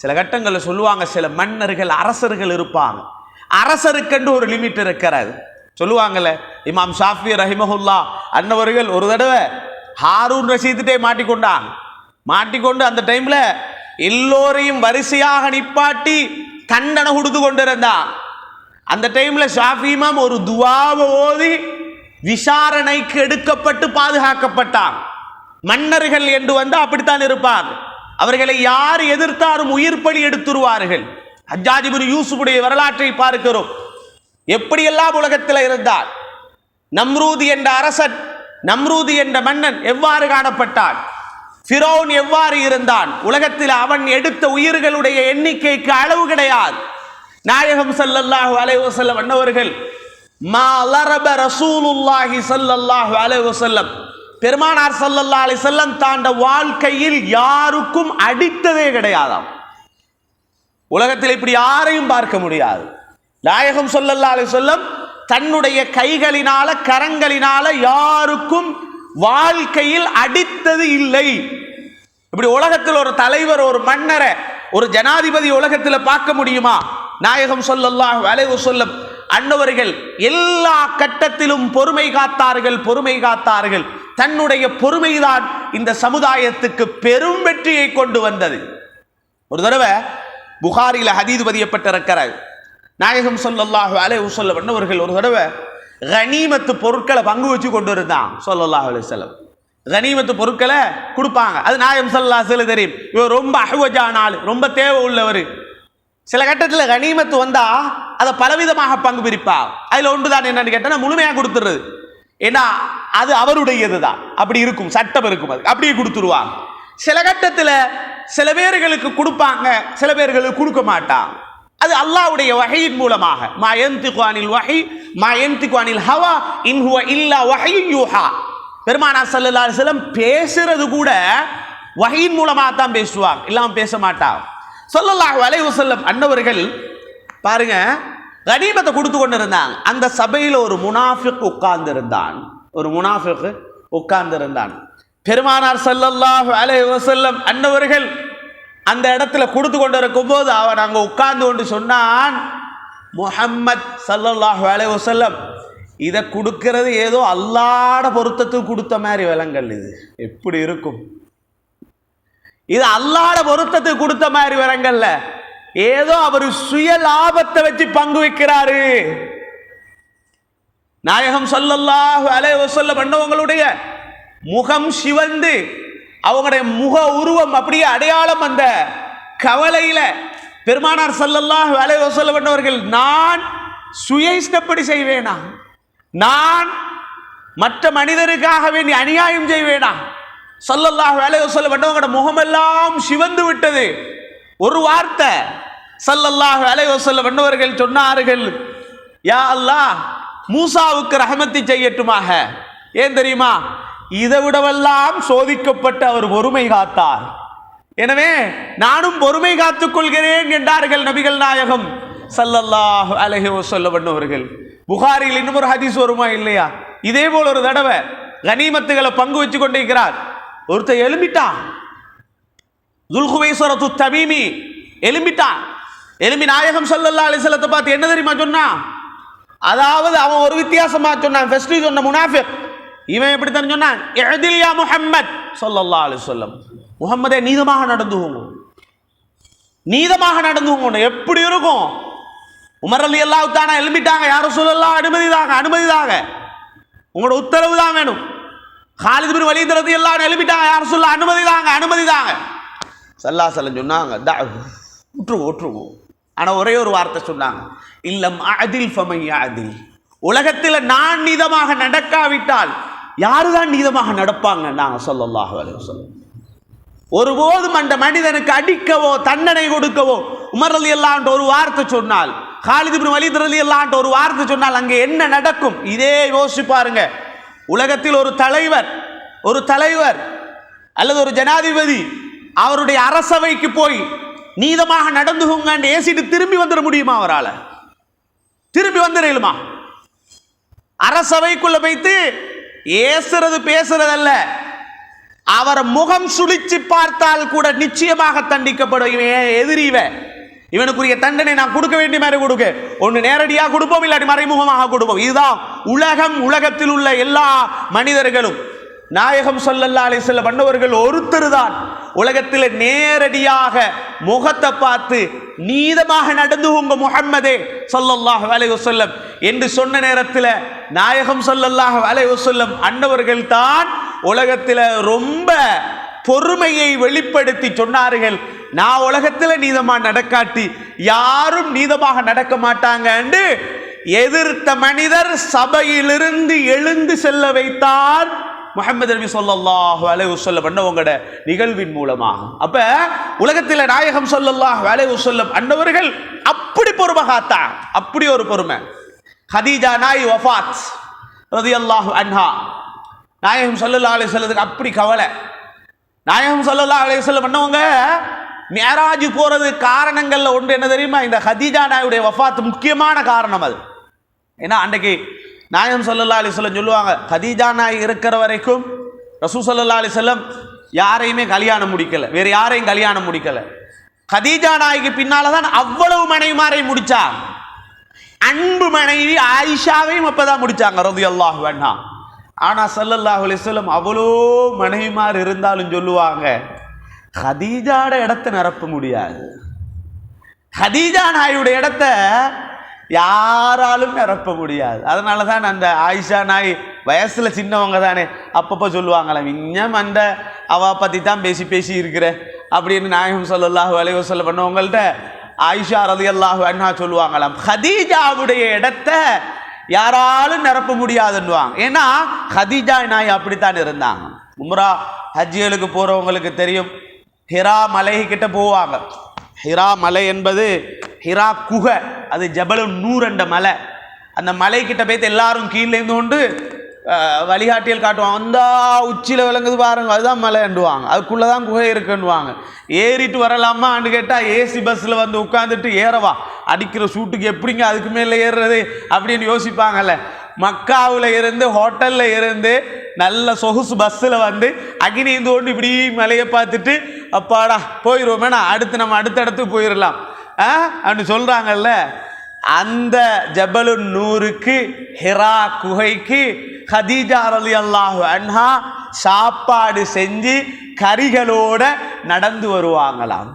சில கட்டங்களில் சொல்லுவாங்க, சில மன்னர்கள் அரசர்கள் இருப்பாங்க, அரசருக்கென்று ஒரு லிமிட் இருக்கிறது. சொல்லுவாங்கல்ல, இமாம் ஷாஃபி ரஹிமஹுல்லா அன்னவர்கள் ஒரு தடவை ஹாரூன் ரஷீதிட்டே மாட்டிக்கொண்டாங்க. மாட்டிக்கொண்டு அந்த டைம்ல எல்லோரையும் வரிசையாக நிப்பாட்டி தண்டனை கொடுத்து கொண்டிருந்தான். அந்த டைம்ல ஷாஃபி இமாம் ஒரு துஆவை ஓதி விசாரணைக்கு எடுக்கப்பட்டு பாதுகாக்கப்பட்டான். மன்னர்கள் என்று வந்து அப்படித்தான் இருப்பார். அவர்களை யார் எதிர்த்தாரும் உயிர் பலி எடுத்துருவார்கள். ஹஜ்ஜாஜ் இப்னு யூசுஃபுடைய வரலாற்றை பார்க்கிறோம். எப்படியெல்லாம் உலகத்தில் இருந்தார். நம்ரூதி என்ற அரசன், நம்ரூதி என்ற மன்னன் எவ்வாறு காணப்பட்டான், ஃபிரௌன் எவ்வாறு இருந்தான், உலகத்தில் அவன் எடுத்த உயிர்களுடைய எண்ணிக்கைக்கு அளவு கிடையாது. நாயகம் ஸல்லல்லாஹு அலைஹி வஸல்லம் அன்னவர்கள் மா லரப ரசூலுல்லாஹி ஸல்லல்லாஹு அலைஹி வஸல்லம், பெருமானார் ஸல்லல்லாஹு அலைஹி வஸல்லம் தாண்ட வாழ்க்கையில் யாருக்கும் அடித்ததே கிடையாதாம். உலகத்தில் இப்படி யாரையும் பார்க்க முடியாது. நாயகம் ஸல்லல்லாஹு அலைஹி வஸல்லம் தன்னுடைய கைகளினால, கரங்களினால யாருக்கும் வாழ்க்கையில் அடித்தது இல்லை. இப்படி உலகத்தில் ஒரு தலைவர், ஒரு மன்னரை, ஒரு ஜனாதிபதி உலகத்தில் பார்க்க முடியுமா? நாயகம் ஸல்லல்லாஹு அலைஹி வஸல்லம் அன்னவர்கள் எல்லா கட்டத்திலும் பொறுமை காத்தார்கள், பொறுமை காத்தார்கள். தன்னுடைய பொறுமைதான் இந்த சமுதாயத்துக்கு பெரும் வெற்றியை கொண்டு வந்தது. ஒரு தடவை புகாரில ஹதீஸ் பதியப்பட்டிருக்கிறார். நாயகம் ஸல்லல்லாஹு அலைஹி வஸல்லம் அன்னவர்கள் ஒரு தடவை கனிமத்து பொருட்களை பங்கு வச்சு கொண்டு இருந்தான் ஸல்லல்லாஹு அலைஹி வஸல்லம். கனிமத்து பொருட்களை கொடுப்பாங்க. அது நாயகம் ஸல்லல்லாஹு அலைஹி வஸல்லம் தெரியும், இவர் ரொம்ப அஹ்வஜான ஆள், ரொம்ப தேவை உள்ளவர். சில கட்டத்தில் கனிமத்து வந்தா அதை பலவிதமாக பங்கு பிரிப்பா. அதுல ஒன்றுதான் என்னன்னு கேட்டா முழுமையாக கொடுத்துருது. ஏன்னா அது அவருடையது தான், அப்படி இருக்கும், சட்டம் இருக்கும், அது அப்படியே கொடுத்துருவாங்க. சில கட்டத்தில் சில பேர்களுக்கு கொடுப்பாங்க, சில பேர்களுக்கு கொடுக்க மாட்டாங்க. அது அல்லாஹ்வுடைய வஹீயின் மூலமாக. மா யன்திகு அனில் வஹி மா யன்திகு அனில் ஹவா இன் ஹுவ இல்லா வஹ்யுன் யூஹா. பெருமானார் ஸல்லல்லாஹு அலைஹி வஸல்லம் பேசுறது கூட வஹீயின் மூலமாக தான் பேசுவாங்க, இல்லாம பேச மாட்டாங்க. ஸல்லல்லாஹு அலைஹி வஸல்லம் அன்னவர்கள் பாருங்க, கனிமத்தை கொடுத்து கொண்டு இருந்தாங்க. அந்த சபையில் ஒரு முனாஃபிக் உட்கார்ந்து இருந்தான். ஒரு முனாஃபிக் உட்கார்ந்து இருந்தான். பெருமானார் ஸல்லல்லாஹு அலைஹி வஸல்லம் அன்னவர்கள் அந்த இடத்துல கொடுத்து கொண்டு இருக்கும்போது அவன் அங்கே உட்கார்ந்து கொண்டு சொன்னான், முஹம்மத் ஸல்லல்லாஹு அலைஹி வஸல்லம் இதை கொடுக்கிறது ஏதோ அல்லாஹ்வுடைய பொருத்தத்துக்கு கொடுத்த மாதிரி விலங்கல். இது எப்படி இருக்கும்? இது அல்லாஹ்வுடைய பொருத்தத்துக்கு கொடுத்த மாதிரி விலங்கல்ல, ஏதோ அவர் சுய லாபத்தை வச்சு பங்கு வைக்கிறாரு. நாயகம் ஸல்லல்லாஹு அலைஹி வஸல்லம் அன்னவங்களுடைய முகம் சிவந்து அவங்களுடைய முக உருவம் அப்படியே அடையாளம் அந்த கவலையில பெருமானார் ஸல்லல்லாஹு அலைஹி வஸல்லம் அன்னவர்கள், நான் சுய இஷ்டப்படி செய்வேனா? நான் மற்ற மனிதருக்காக வேண்டி அநியாயம் செய்வேனா? ஸல்லல்லாஹு அலைஹி வஸல்லம் அன்னவங்களோட முகமெல்லாம் சிவந்து விட்டது. ஒரு வார்த்தை ஸல்லல்லாஹு அலைஹி வஸல்லம் அன்னவர்கள் சொன்னார்கள், யா அல்லாஹ் மூசாவுக்கு ரஹமத்தை செய்யட்டுமாக. ஏன் தெரியுமா? இதை விடவெல்லாம் சோதிக்கப்பட்டு அவர் பொறுமை காத்தார். எனவே நானும் பொறுமை காத்துக் கொள்கிறேன் என்றார்கள் நபிகள் நாயகம் ஸல்லல்லாஹு அலைஹி வஸல்லம் அன்னவர்கள். புகாரியில் இன்னும் ஒரு ஹதீஸ் வருமா இல்லையா? இதே போல ஒரு தடவை கனிமத்துகளை பங்கு வச்சு கொண்டிருக்கிறார். ஒருத்தர் எழும்பிட்டான், துல்குவைசரத்து தமீமி எழும்பிட்டான். எழும்பி நாயகம் ஸல்லல்லாஹு அலைஹி வஸல்லத்தை பார்த்து என்ன தெரியுமா சொன்னா? அதாவது அவன் ஒரு வித்தியாசமா சொன்னான். ஃபர்ஸ்ட் சொன்ன முனாஃபிக் இவன் எப்படி தான் சொன்னான், இஅதில் யா முஹம்மத் ஸல்லல்லாஹு அலைஹி வஸல்லம், முஹம்மதே நீதமாக நடந்துவோங்க, நீதமாக நடந்துவோங்க. எப்படி இருக்கும்? உமர் ரலியல்லாஹு தஆலா எழும்பிட்டாங்க, யா ரசூலல்லாஹ் அனுமதிதாங்க, அனுமதிதாங்க, உங்களோட உத்தரவு தான் வேணும். காலித் பின் வலீத் ரலியல்லாஹு அன்ஹு எழும்பிட்டாங்க, யா ரசூலல்லாஹ் அனுமதிதாங்க, அனுமதிதாங்க. ஸல்லல்லாஹு அலைஹி வஸல்லம் சொன்னாங்க, விட்டுருவோம். ஆனால் ஒரே ஒரு வார்த்தை சொன்னாங்க, இல்லம் அஅதில் ஃபமன் யஅதில், உலகத்தில் நான் நீதமாக நடக்காவிட்டால் யாருதான் நீதமாக நடப்பாங்க? நாங்கள் ஸல்லல்லாஹு அலைஹி வஸல்லம். ஒருபோதும் அந்த மனிதனுக்கு அடிக்கவோ தண்டனை கொடுக்கவோ உமர் ரலியல்லாஹு அன்ஹு ஒரு வார்த்தை சொன்னால், காலித் பின் வலீத் ரலியல்லாஹு அன்ஹு ஒரு வார்த்தை சொன்னால் அங்கே என்ன நடக்கும்? இதே யோசிச்சு பாருங்க. உலகத்தில் ஒரு தலைவர் அல்லது ஒரு ஜனாதிபதி அவருடைய அரசவைக்கு போய் நீதமாக நடந்துகோங்க ஏசிட்டு திரும்பி வந்துட முடியுமா? அவரால் திரும்பி வந்துடுமா? அரசவைக்குள்ள வைத்து ஏசுறது பேசுறதல்ல, அவரை முகம் சுழிச்சு பார்த்தால் கூட நிச்சயமாக தண்டிக்கப்படும். இவன் எதிரிவன், இவனுக்குரிய தண்டனை நான் கொடுக்க வேண்டிய மாதிரி கொடுக்க, ஒன்று நேரடியாக கொடுப்போம், இல்லாட்டி மறைமுகமாக கொடுப்போம். இதுதான் உலகம். உலகத்தில் உள்ள எல்லா மனிதர்களும் நாயகம் ஸல்லல்லாஹு அலைஹி வஸல்லம் அன்னவர்கள் ஒருத்தர் தான் உலகத்தில் நேரடியாக முகத்தை பார்த்து நீதமாக நடந்து உங்க முஹம்மதே ஸல்லல்லாஹு அலைஹி வஸல்லம் என்று சொன்ன நேரத்தில் நாயகம் ஸல்லல்லாஹு அலைஹி வஸல்லம் அன்னவர்கள் தான் உலகத்தில் ரொம்ப பொறுமையை வெளிப்படுத்தி சொன்னார்கள், நான் உலகத்தில் நீதமாக நடக்காட்டி யாரும் நீதமாக நடக்க மாட்டாங்க என்று எதிர்த்த மனிதர் சபையிலிருந்து எழுந்து செல்ல வைத்தார் முஹம்மது நபி ஸல்லல்லாஹு அலைஹி வஸல்லம் அன்னவங்களோட நிகழ்வின் மூலமாக. அப்ப உலகத்தில் நாயகம் ஸல்லல்லாஹு அலைஹி வஸல்லம் அன்னவர்கள் அப்படி பொறுமை காத்தார், அப்படி ஒரு பொறுமை. ஹதீஜா நாய் வஃபாத் ரலியல்லாஹு அன்ஹா, நாயகம் ஸல்லல்லாஹு அலைஹி வஸல்லத்துக்கு அப்படி கவலை. நாயகம் ஸல்லல்லாஹு அலைஹி வஸல்லம் அன்னவங்க மிஅராஜ் போறது காரணங்கள்ல ஒன்று என்ன தெரியுமா? இந்த ஹதீஜா நாயுடைய வஃபாத் முக்கியமான காரணம் அது. ஏன்னா அன்றைக்கு நாயகம் ஸல்லல்லாஹு அலைஹி வஸல்லம் சொல்லுவாங்க, கதீஜா நாய் இருக்கிற வரைக்கும் ரசூல் ஸல்லல்லாஹு அலைஹி வஸல்லம் யாரையுமே கல்யாணம் முடிக்கல, வேற யாரையும் கல்யாணம் முடிக்கல. கதீஜா நாய்க்கு பின்னால தான் அவ்வளவு மனைவிமாரை முடிச்சாங்க. அன்பு மனைவி ஆயிஷாவையும் அப்பதான் முடிச்சாங்க ரலியல்லாஹு அன்ஹா. ஆனா ஸல்லல்லாஹு அலைஹி வஸல்லம் அவ்வளோ மனைவிமார் இருந்தாலும் சொல்லுவாங்க, கதீஜாட இடத்தை நிரப்ப முடியாது, கதீஜா நாயுடைய இடத்தை யாராலும் நிரப்ப முடியாது. அதனால தான் அந்த ஆயிஷா நாய் வயசுல சின்னவங்க தானே, அப்பப்போ சொல்லுவாங்களாம், இன்னும் அந்த அவ பற்றி தான் பேசி இருக்கிற அப்படின்னு நாயகம் ஸல்லல்லாஹு அலைஹி வஸல்லம் பண்ணவங்கள்ட்ட ஆயிஷா ரலியல்லாஹு அன்ஹா சொல்லுவாங்களாம், கதீஜாவுடைய இடத்தை யாராலும் நிரப்ப முடியாதுன்னுவாங்க. ஏன்னா கதீஜா நாய் அப்படித்தான் இருந்தாங்க. உம்ரா ஹஜ்ஜிகளுக்கு போகிறவங்களுக்கு தெரியும், ஹிரா மலை கிட்ட போவாங்க. ஹிரா மலை என்பது ஹிரா குகை, அது ஜபலுன் நூர் என்ற மலை. அந்த மலைக்கிட்ட போய்த்து எல்லாரும் கீழே இருந்து கொண்டு வழிகாட்டியல் காட்டுவாங்க. அந்த உச்சியில் விளங்குது பாருங்க, அதுதான் மலைன்னுவாங்க, அதுக்குள்ளே தான் குகை இருக்குன்னுவாங்க. ஏறிட்டு வரலாமான்னு கேட்டால் ஏசி பஸ்ஸில் வந்து உட்காந்துட்டு ஏறவா, அடிக்கிற சூட்டுக்கு எப்படிங்க அதுக்கு மேலே ஏறுறது அப்படின்னு யோசிப்பாங்கல்ல. மக்காவில் இருந்து ஹோட்டலில் இருந்து நல்ல சொகுசு பஸ்ஸில் வந்து அகினீந்து கொண்டு இப்படி மலையை பார்த்துட்டு அப்பாடா போயிடுவோமேனா, அடுத்து நம்ம அடுத்தடுத்து போயிடலாம் அப்படின்னு சொல்கிறாங்கல்ல. அந்த ஜபலுன் நூருக்கு, ஹிரா குகைக்கு ஹதீஜா ரலியல்லாஹு அன்ஹா சாப்பாடு செஞ்சு கறிகளோட நடந்து வருவாங்களாம்.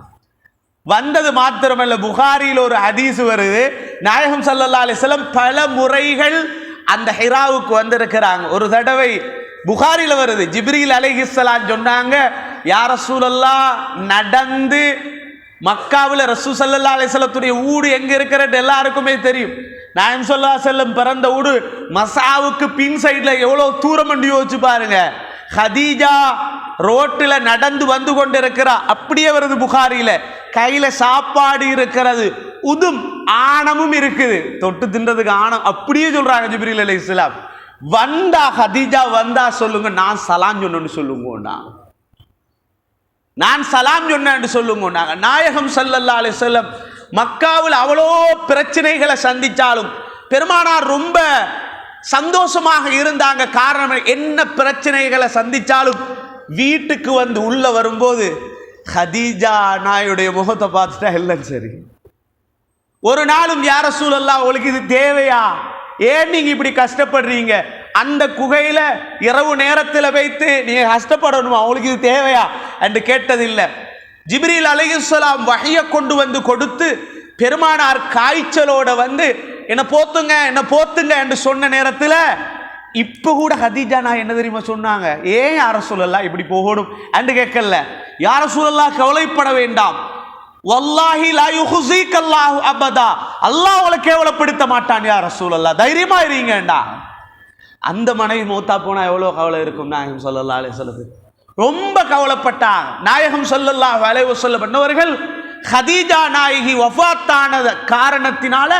வந்தது மாத்திரமல்ல, புகாரியில் ஒரு ஹதீஸ் வருது, நாயகம் ஸல்லல்லாஹு அலைஹி வஸல்லம் பல முறைகள் அந்த ஹிராவுக்கு வந்திருக்கிறாங்க. ஒரு தடவை புகாரியில் வருது, ஜிப்ரீல் அலைஹிஸ்ஸலாம் சொன்னாங்க, யா ரசூலல்லாஹ், நடந்து மக்காவில் ரசூல் ஸல்லல்லாஹு அலைஹி வஸல்லத்துடைய ஊடு எங்கே இருக்கிறது எல்லாருக்குமே தெரியும். நாயகம் ஸல்லல்லாஹு அலைஹி வஸல்லம் பிறந்த ஊடு மசாவுக்கு பின் சைடில் எவ்வளோ தூரம் பண்ணி யோசிச்சு பாருங்க. ஹதீஜா ரோட்டில் நடந்து வந்து கொண்டு இருக்கிறா, அப்படியே வருது புகாரியில். கையில் சாப்பாடு இருக்கிறது, உதும் ஆணமும் இருக்குது, தொட்டு தின்றதுக்கு ஆணம், அப்படியே சொல்கிறாங்க ஜிப்ரீல் அலைஹிஸ்ஸலாம். வந்தா ஹதீஜா வந்தா சொல்லுங்க, நான் சலாம் சொன்னு சொல்லுங்க, நான் சலாம் சொன்னேன் சொல்லுங்க. நாயகம் ஸல்லல்லாஹு அலைஹி வஸல்லம் மக்காவில் அவ்வளோ பிரச்சனைகளை சந்திச்சாலும் பெருமானார் ரொம்ப சந்தோஷமாக இருந்தாங்க. காரணம் என்ன, பிரச்சனைகளை சந்திச்சாலும் வீட்டுக்கு வந்து உள்ள வரும்போது ஹதீஜா நாயுடைய முகத்தை பார்த்துட்டா எல்லாம் சரி. ஒரு நாளும் யா ரசூலல்லாஹ், உங்களுக்கு இது தேவையா, ஏன் நீங்க இப்படி கஷ்டப்படுறீங்க, அந்த குகையில இரவு நேரத்தில் வைத்து நீங்க கஷ்டப்படணுமா, அவங்களுக்கு இது தேவையா என்று கேட்டதில்லை. ஜிப்ரீல் அலைஹிஸ்ஸலாம் வஹியை கொண்டு வந்து கொடுத்து பெருமானார் காய்ச்சலோட வந்து என்ன போத்துங்க என்று சொன்ன நேரத்தில் இப்போ கூட ஹதீஜா நான் என்ன தெரியுமா சொன்னாங்க, ஏன் யா ரசூலல்லாஹ் இப்படி போகணும் என்று கேட்கல. யா ரசூலல்லாஹ் கவலைப்பட வேண்டாம், வல்லாஹி லா யுஹ்ஸீக அல்லாஹு அபதா, அல்லாஹ் உங்களை கேவலப்படுத்த மாட்டான் யா ரசூலல்லாஹ், தைரியமா இருங்கடா. அந்த மனைவி மௌத்தா போனா எவ்வளோ கவலை இருக்கும். நாயகம் ஸல்லல்லாஹு அலைஹி வஸல்லம் ரொம்ப கவலைப்பட்டாங்க. நாயகம் ஸல்லல்லாஹு அலைஹி வஸல்லம் பண்ணவர்கள் ஹதீஜா நாயகி வஃபாத்தான காரணத்தினால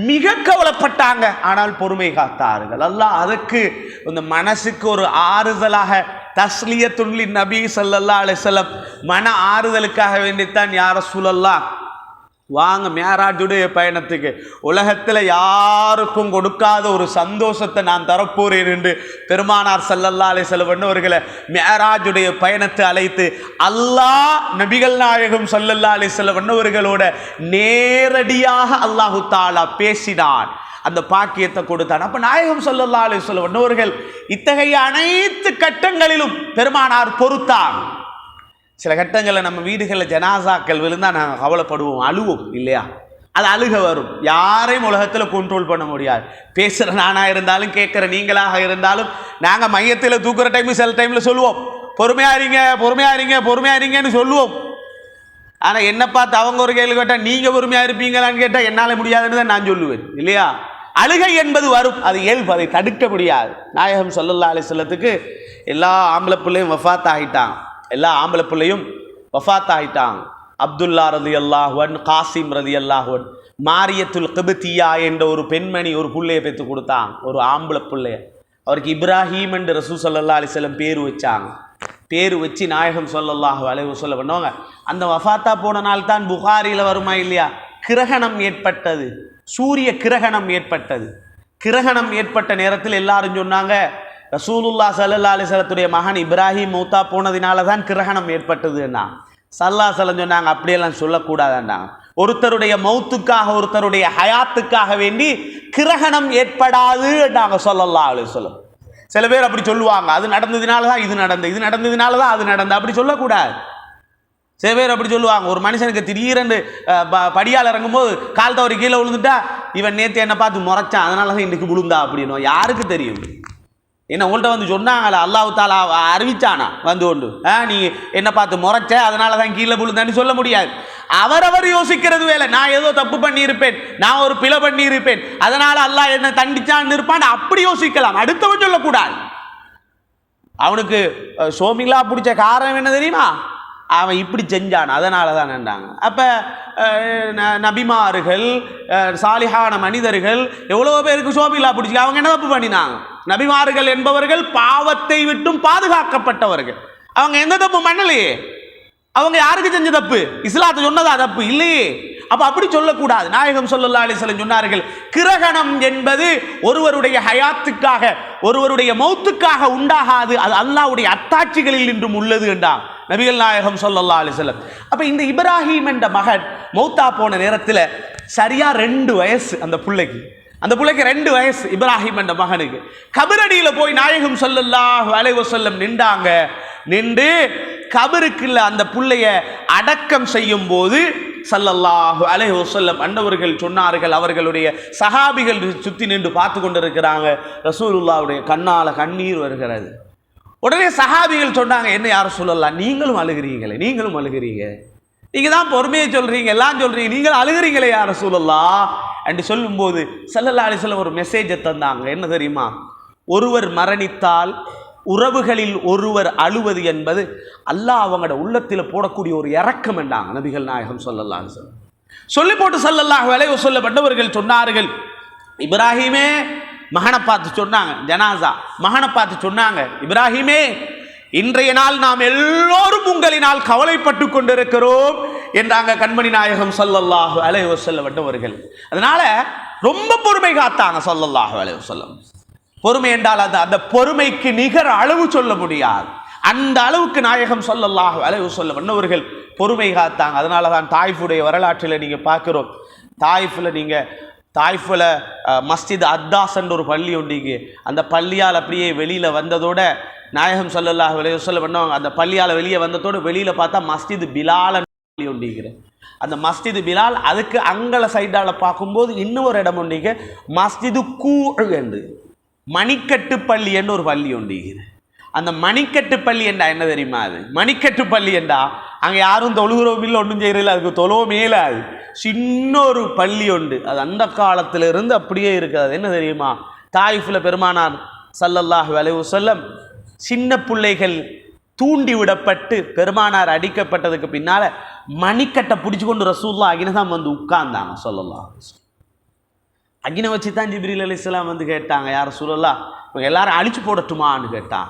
மிக கவலைப்பட்டாங்க. ஆனால் பொறுமை காத்தார்கள். அல்லாஹ் அதற்கு இந்த மனசுக்கு ஒரு ஆறுதலாக, தஸ்லியத்துல் நபி ஸல்லல்லாஹு அலைஹி வஸல்லம் மன ஆறுதலுக்காக வேண்டித்தான், யா ரசூலல்லாஹ் வாங்க மேராஜுடைய பயணத்துக்கு, உலகத்தில் யாருக்கும் கொடுக்காத ஒரு சந்தோஷத்தை நான் தரப்போறேன் என்று பெருமானார் ஸல்லல்லாஹு அலைஹி வஸல்லம் அவர்களை மேராஜுடைய பயணத்தை அழைத்து அல்லாஹ் நபிகள் நாயகம் ஸல்லல்லாஹு அலைஹி வஸல்லம் அவர்களோட நேரடியாக அல்லாஹு தஆலா பேசினான், அந்த பாக்கியத்தை கொடுத்தான். அப்ப நாயகம் ஸல்லல்லாஹு அலைஹி வஸல்லம் அவர்கள் இத்தகைய அனைத்து கட்டங்களிலும் பெருமானார் பொறுத்தார். சில கட்டங்களில் நம்ம வீடுகளில் ஜனாசாக்கள் விழுந்தால் நாங்கள் கவலைப்படுவோம், அழுவோம் இல்லையா, அது அழுக வரும். யாரையும் உலகத்தில் கண்ட்ரோல் பண்ண முடியாது. பேசுகிற நானாக இருந்தாலும் கேட்குற நீங்களாக இருந்தாலும் நாங்கள் மையத்தில் தூக்குற டைம் சில டைமில் சொல்லுவோம், பொறுமையாரிங்கன்னு சொல்லுவோம். ஆனால் என்ன பார்த்து அவங்க ஒரு கேள்வி கேட்டால் நீங்கள் பொறுமையாக இருப்பீங்களான்னு கேட்டால் என்னால் முடியாதுன்னு தான் நான் சொல்லுவேன் இல்லையா. அழுகை என்பது வரும், அது இயல்பு, அதை தடுக்க முடியாது. நாயகம் ஸல்லல்லாஹு அலைஹி வஸல்லத்துக்கு எல்லா ஆம்பளை பிள்ளையும் வஃபாத் ஆகிட்டாங்க, எல்லா ஆம்பளை பிள்ளையும் வஃபாத் ஆகிட்டாங்க. அப்துல்லா ரலியல்லாஹு அன்ஹு, காசிம் ரலியல்லாஹு அன்ஹு, மாரியத்துல் கிப்தியா என்ற ஒரு பெண்மணி ஒரு பிள்ளையை பெற்று கொடுத்தாங்க, ஒரு ஆம்பளை பிள்ளைய. அவருக்கு இப்ராஹீம் என்று ரசூல் ஸல்லல்லாஹு அலைஹி வஸல்லம் பேர் வச்சாங்க. பேர் வச்சு நாயகம் ஸல்லல்லாஹு அலைஹி வஸல்லம் பண்ணுவாங்க. அந்த வஃபாத்தா போன நாள் தான் புகாரியில் வருமா இல்லையா, கிரகணம் ஏற்பட்டது, சூரிய கிரகணம் ஏற்பட்டது. கிரகணம் ஏற்பட்ட நேரத்தில் எல்லாரும் சொன்னாங்க, ரசூலுல்லாஹ் ஸல்லல்லாஹு அலைஹி வஸல்லத்துடைய மகன் இப்ராஹிம் மௌத்தா போனதினால தான் கிரகணம் ஏற்பட்டதுன்னா. ஸல்லல்லாஹு அலைஹி வஸல்லம் சொன்னாங்க, அப்படியெல்லாம் சொல்லக்கூடாதுன்னாங்க. ஒருத்தருடைய மௌத்துக்காக, ஒருத்தருடைய ஹயாத்துக்காக வேண்டி கிரகணம் ஏற்படாது என்றாங்க ஸல்லல்லாஹு அலைஹி வஸல்லம். சில பேர் அப்படி சொல்லுவாங்க, அது நடந்ததுனால தான் இது நடந்தது, இது நடந்ததுனால தான் அது நடந்தது, அப்படி சொல்லக்கூடாது. சில பேர் அப்படி சொல்லுவாங்க, ஒரு மனுஷனுக்கு திடீரென்று படியால் இறங்கும்போது கால் தவறி கீழே விழுந்துட்டா, இவன் நேற்று என்னை பார்த்து முறைச்சான் அதனால தான் இன்றைக்கு விழுந்தா அப்படின்னு யாருக்கு தெரியும். என்ன உங்கள்கிட்ட வந்து சொன்னாங்களா, அல்லாஹ் தஆலா அறிவிச்சானா வந்து கொண்டு நீ என்னை பார்த்து முறைச்ச அதனால தான் கீழே விழுந்தான்னு சொல்ல முடியாது. அவரவர் யோசிக்கிறது வேலை, நான் ஏதோ தப்பு பண்ணியிருப்பேன், நான் ஒரு பிழை பண்ணியிருப்பேன், அதனால அல்லாஹ் என்ன தண்டிச்சான்னு இருப்பான், அப்படி யோசிக்கலாம். அடுத்தவன் சொல்லக்கூடாது. அவனுக்கு சோமிங்களா பிடிச்ச காரணம் என்ன தெரியுமா, அவன் இப்படி செஞ்சான் அதனால தான் நின்றாங்க. அப்போ நபிமார்கள் சாலிஹான மனிதர்கள் எவ்வளோ பேருக்கு சோபிலா பிடிச்சி அவங்க என்ன தப்பு பண்ணினாங்க? நபிமார்கள் என்பவர்கள் பாவத்தை விட்டும் பாதுகாக்கப்பட்டவர்கள். அவங்க எந்த தப்பு பண்ணலையே. அவங்க யாருக்கு செஞ்ச தப்பு? இஸ்லாத்தை சொன்னதா தப்பு இல்லையே. அப்ப அப்படி சொல்லக்கூடாது. நாயகம் ஸல்லல்லாஹு அலைஹி வஸல்லம் சொன்னார்கள், கிரகணம் என்பது ஒருவருடைய ஹயாத்துக்காக ஒருவருடைய மௌத்துக்காக உண்டாகாது, அது அல்லாஹ்வுடைய அத்தாட்சிகளில் இன்றும் உள்ளது என்றார் நபிகள் நாயகம் ஸல்லல்லாஹு அலைஹி வஸல்லம். அப்ப இந்த இப்ராஹிம் என்ற மகன் மௌத்தா போன நேரத்தில் சரியா 2 வயசு அந்த பிள்ளைக்கு 2 வயசு இப்ராஹிம் என்ற மகனுக்கு. கபரடியில போய் நாயகம் ஸல்லல்லாஹு அலைஹி வஸல்லம் நின்றாங்க. நின்று கபருக்குள்ள அந்த புள்ளைய அடக்கம் செய்யும் போது ஸல்லல்லாஹு அலைஹி வஸல்லம் அன்னவர்கள் சொன்னார்கள், அவர்களுடைய சஹாபிகள் சுத்தி நின்று பார்த்து கொண்டிருக்கிறாங்க. ரசூலுல்லாஹ்வுடைய கண்ணால கண்ணீர் வருகிறது. உடனே சஹாபிகள் சொன்னாங்க, என்ன யார சொல்லலாம், நீங்களும் அழுகிறீங்களே, நீங்களும் அழுகிறீங்க, நீங்க தான் பொறுமையை சொல்றீங்க, எல்லாம் சொல்றீங்க, நீங்கள் அழுகிறீங்களே யார சொல்லலாம் என்று சொல்லும்போது ஸல்லல்லாஹு அலைஹி வஸல்லம் ஒரு மெசேஜை தந்தாங்க. என்ன தெரியுமா? ஒருவர் மரணித்தால் உறவுகளில் ஒருவர் அழுவது என்பது அல்லாஹ் அவங்களோட உள்ளத்தில் போடக்கூடிய ஒரு இரக்கம் என்றாங்க நபிகள் நாயகம் ஸல்லல்லாஹு அலைஹி வஸல்லம். சொல்லி போட்டு ஸல்லல்லாஹு அலைஹி வஸல்லம் பண்டவர்கள் சொன்னார்கள், இப்ராஹிமே மகனை பார்த்து சொன்னாங்க, ஜனாசா மகனை பார்த்து சொன்னாங்க, இப்ராஹிமே இன்றைய நாள் நாம் எல்லோரும் உங்களினால் கவலைப்பட்டு கொண்டிருக்கிறோம் என்றாங்க கண்மணி நாயகம் ஸல்லல்லாஹு அலைஹி வஸல்லம் பண்டவர்கள். அதனால ரொம்ப பொறுமை காத்தாங்க ஸல்லல்லாஹு அலைஹி வஸல்லம். பொறுமை என்றால் அந்த பொறுமைக்கு நிகர் அளவு சொல்ல முடியாது. அந்த அளவுக்கு நாயகம் ஸல்லல்லாஹு அலைஹி வஸல்லம் அன்னவர்கள் பொறுமை காத்தாங்க. அதனால தான் தாயிஃபுடைய வரலாற்றில் நீங்கள் பார்க்குறோம். தாயிஃபில் மஸ்ஜித் அத்தாஸ் என்ற ஒரு பள்ளி உண்டிங்க. அந்த பள்ளியால் அப்படியே வெளியில் வந்ததோட நாயகம் ஸல்லல்லாஹு அலைஹி வஸல்லம் பண்ணுவாங்க, அந்த பள்ளியால் வெளியே வந்ததோடு வெளியில் பார்த்தா மஸ்ஜித் பிலால் பள்ளி உண்டிங்கிற அந்த மஸ்ஜித் பிலால். அதுக்கு அங்கல சைடால் பார்க்கும்போது இன்னொரு இடம் உண்டிங்க, மஸ்ஜிது கூ என்று மணிக்கட்டு பள்ளி என்று ஒரு பள்ளி உண்டு. அந்த மணிக்கட்டு பள்ளி என்றா என்ன தெரியுமா? அது மணிக்கட்டு பள்ளி என்றா அங்கே யாரும் தொழுகிறோம் இல்லை, ஒன்றும் செய்யறதில்லை, அதுக்கு தொழுவ மேலே அது சின்ன ஒரு பள்ளி உண்டு. அது அந்த காலத்திலிருந்து அப்படியே இருக்குது. அது என்ன தெரியுமா? தாயிஃபில் பெருமானார் ஸல்லல்லாஹு அலைஹி வஸல்லம் சின்ன பிள்ளைகள் தூண்டி விடப்பட்டு பெருமானார் அடிக்கப்பட்டதுக்கு பின்னால் மணிக்கட்டை பிடிச்சி கொண்டு ரசூலுல்லாஹ் அகினதான் வந்து உட்கார்ந்தாங்க ஸல்லல்லாஹு அலைஹி வஸல்லம். அகினை வச்சு தான் ஜிப்ரீல் அலைஹிஸ்ஸலாம் வந்து கேட்டாங்க, யார் ரசூலல்லாஹ் இவங்க எல்லாரும் அழிச்சு போடட்டுமான்னு கேட்டான்.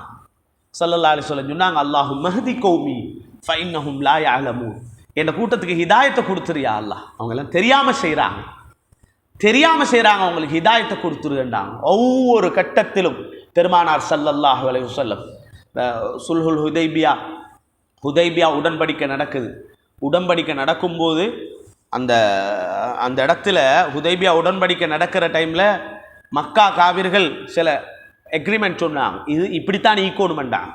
ஸல்லல்லாஹு அலைஹி வஸல்லம் சொன்னாங்க, அல்லாஹும்ம ஹதி கௌமி ஃபஇன்னஹும் லா யஅலமூன். என் கூட்டத்துக்கு ஹிதாயத்தை கொடுத்துருயா அல்லாஹ், அவங்க எல்லாம் தெரியாமல் செய்கிறாங்க, அவங்களுக்கு ஹிதாயத்தை கொடுத்துருன்றாங்க. ஒவ்வொரு கட்டத்திலும் பெருமானார் ஸல்லல்லாஹு அலைஹி வஸல்லம் சுல்ஹுல் ஹுதைபியா உடன்படிக்கை நடக்குது. உடன்படிக்கை நடக்கும்போது அந்த இடத்துல ஹுதைபியா உடன்படிக்கை நடக்கிற டைமில் மக்கா காவிர்கள் சில எக்ரிமெண்ட் சொன்னாங்க, இது இப்படித்தான் ஈக்கோணுமெண்டாங்க.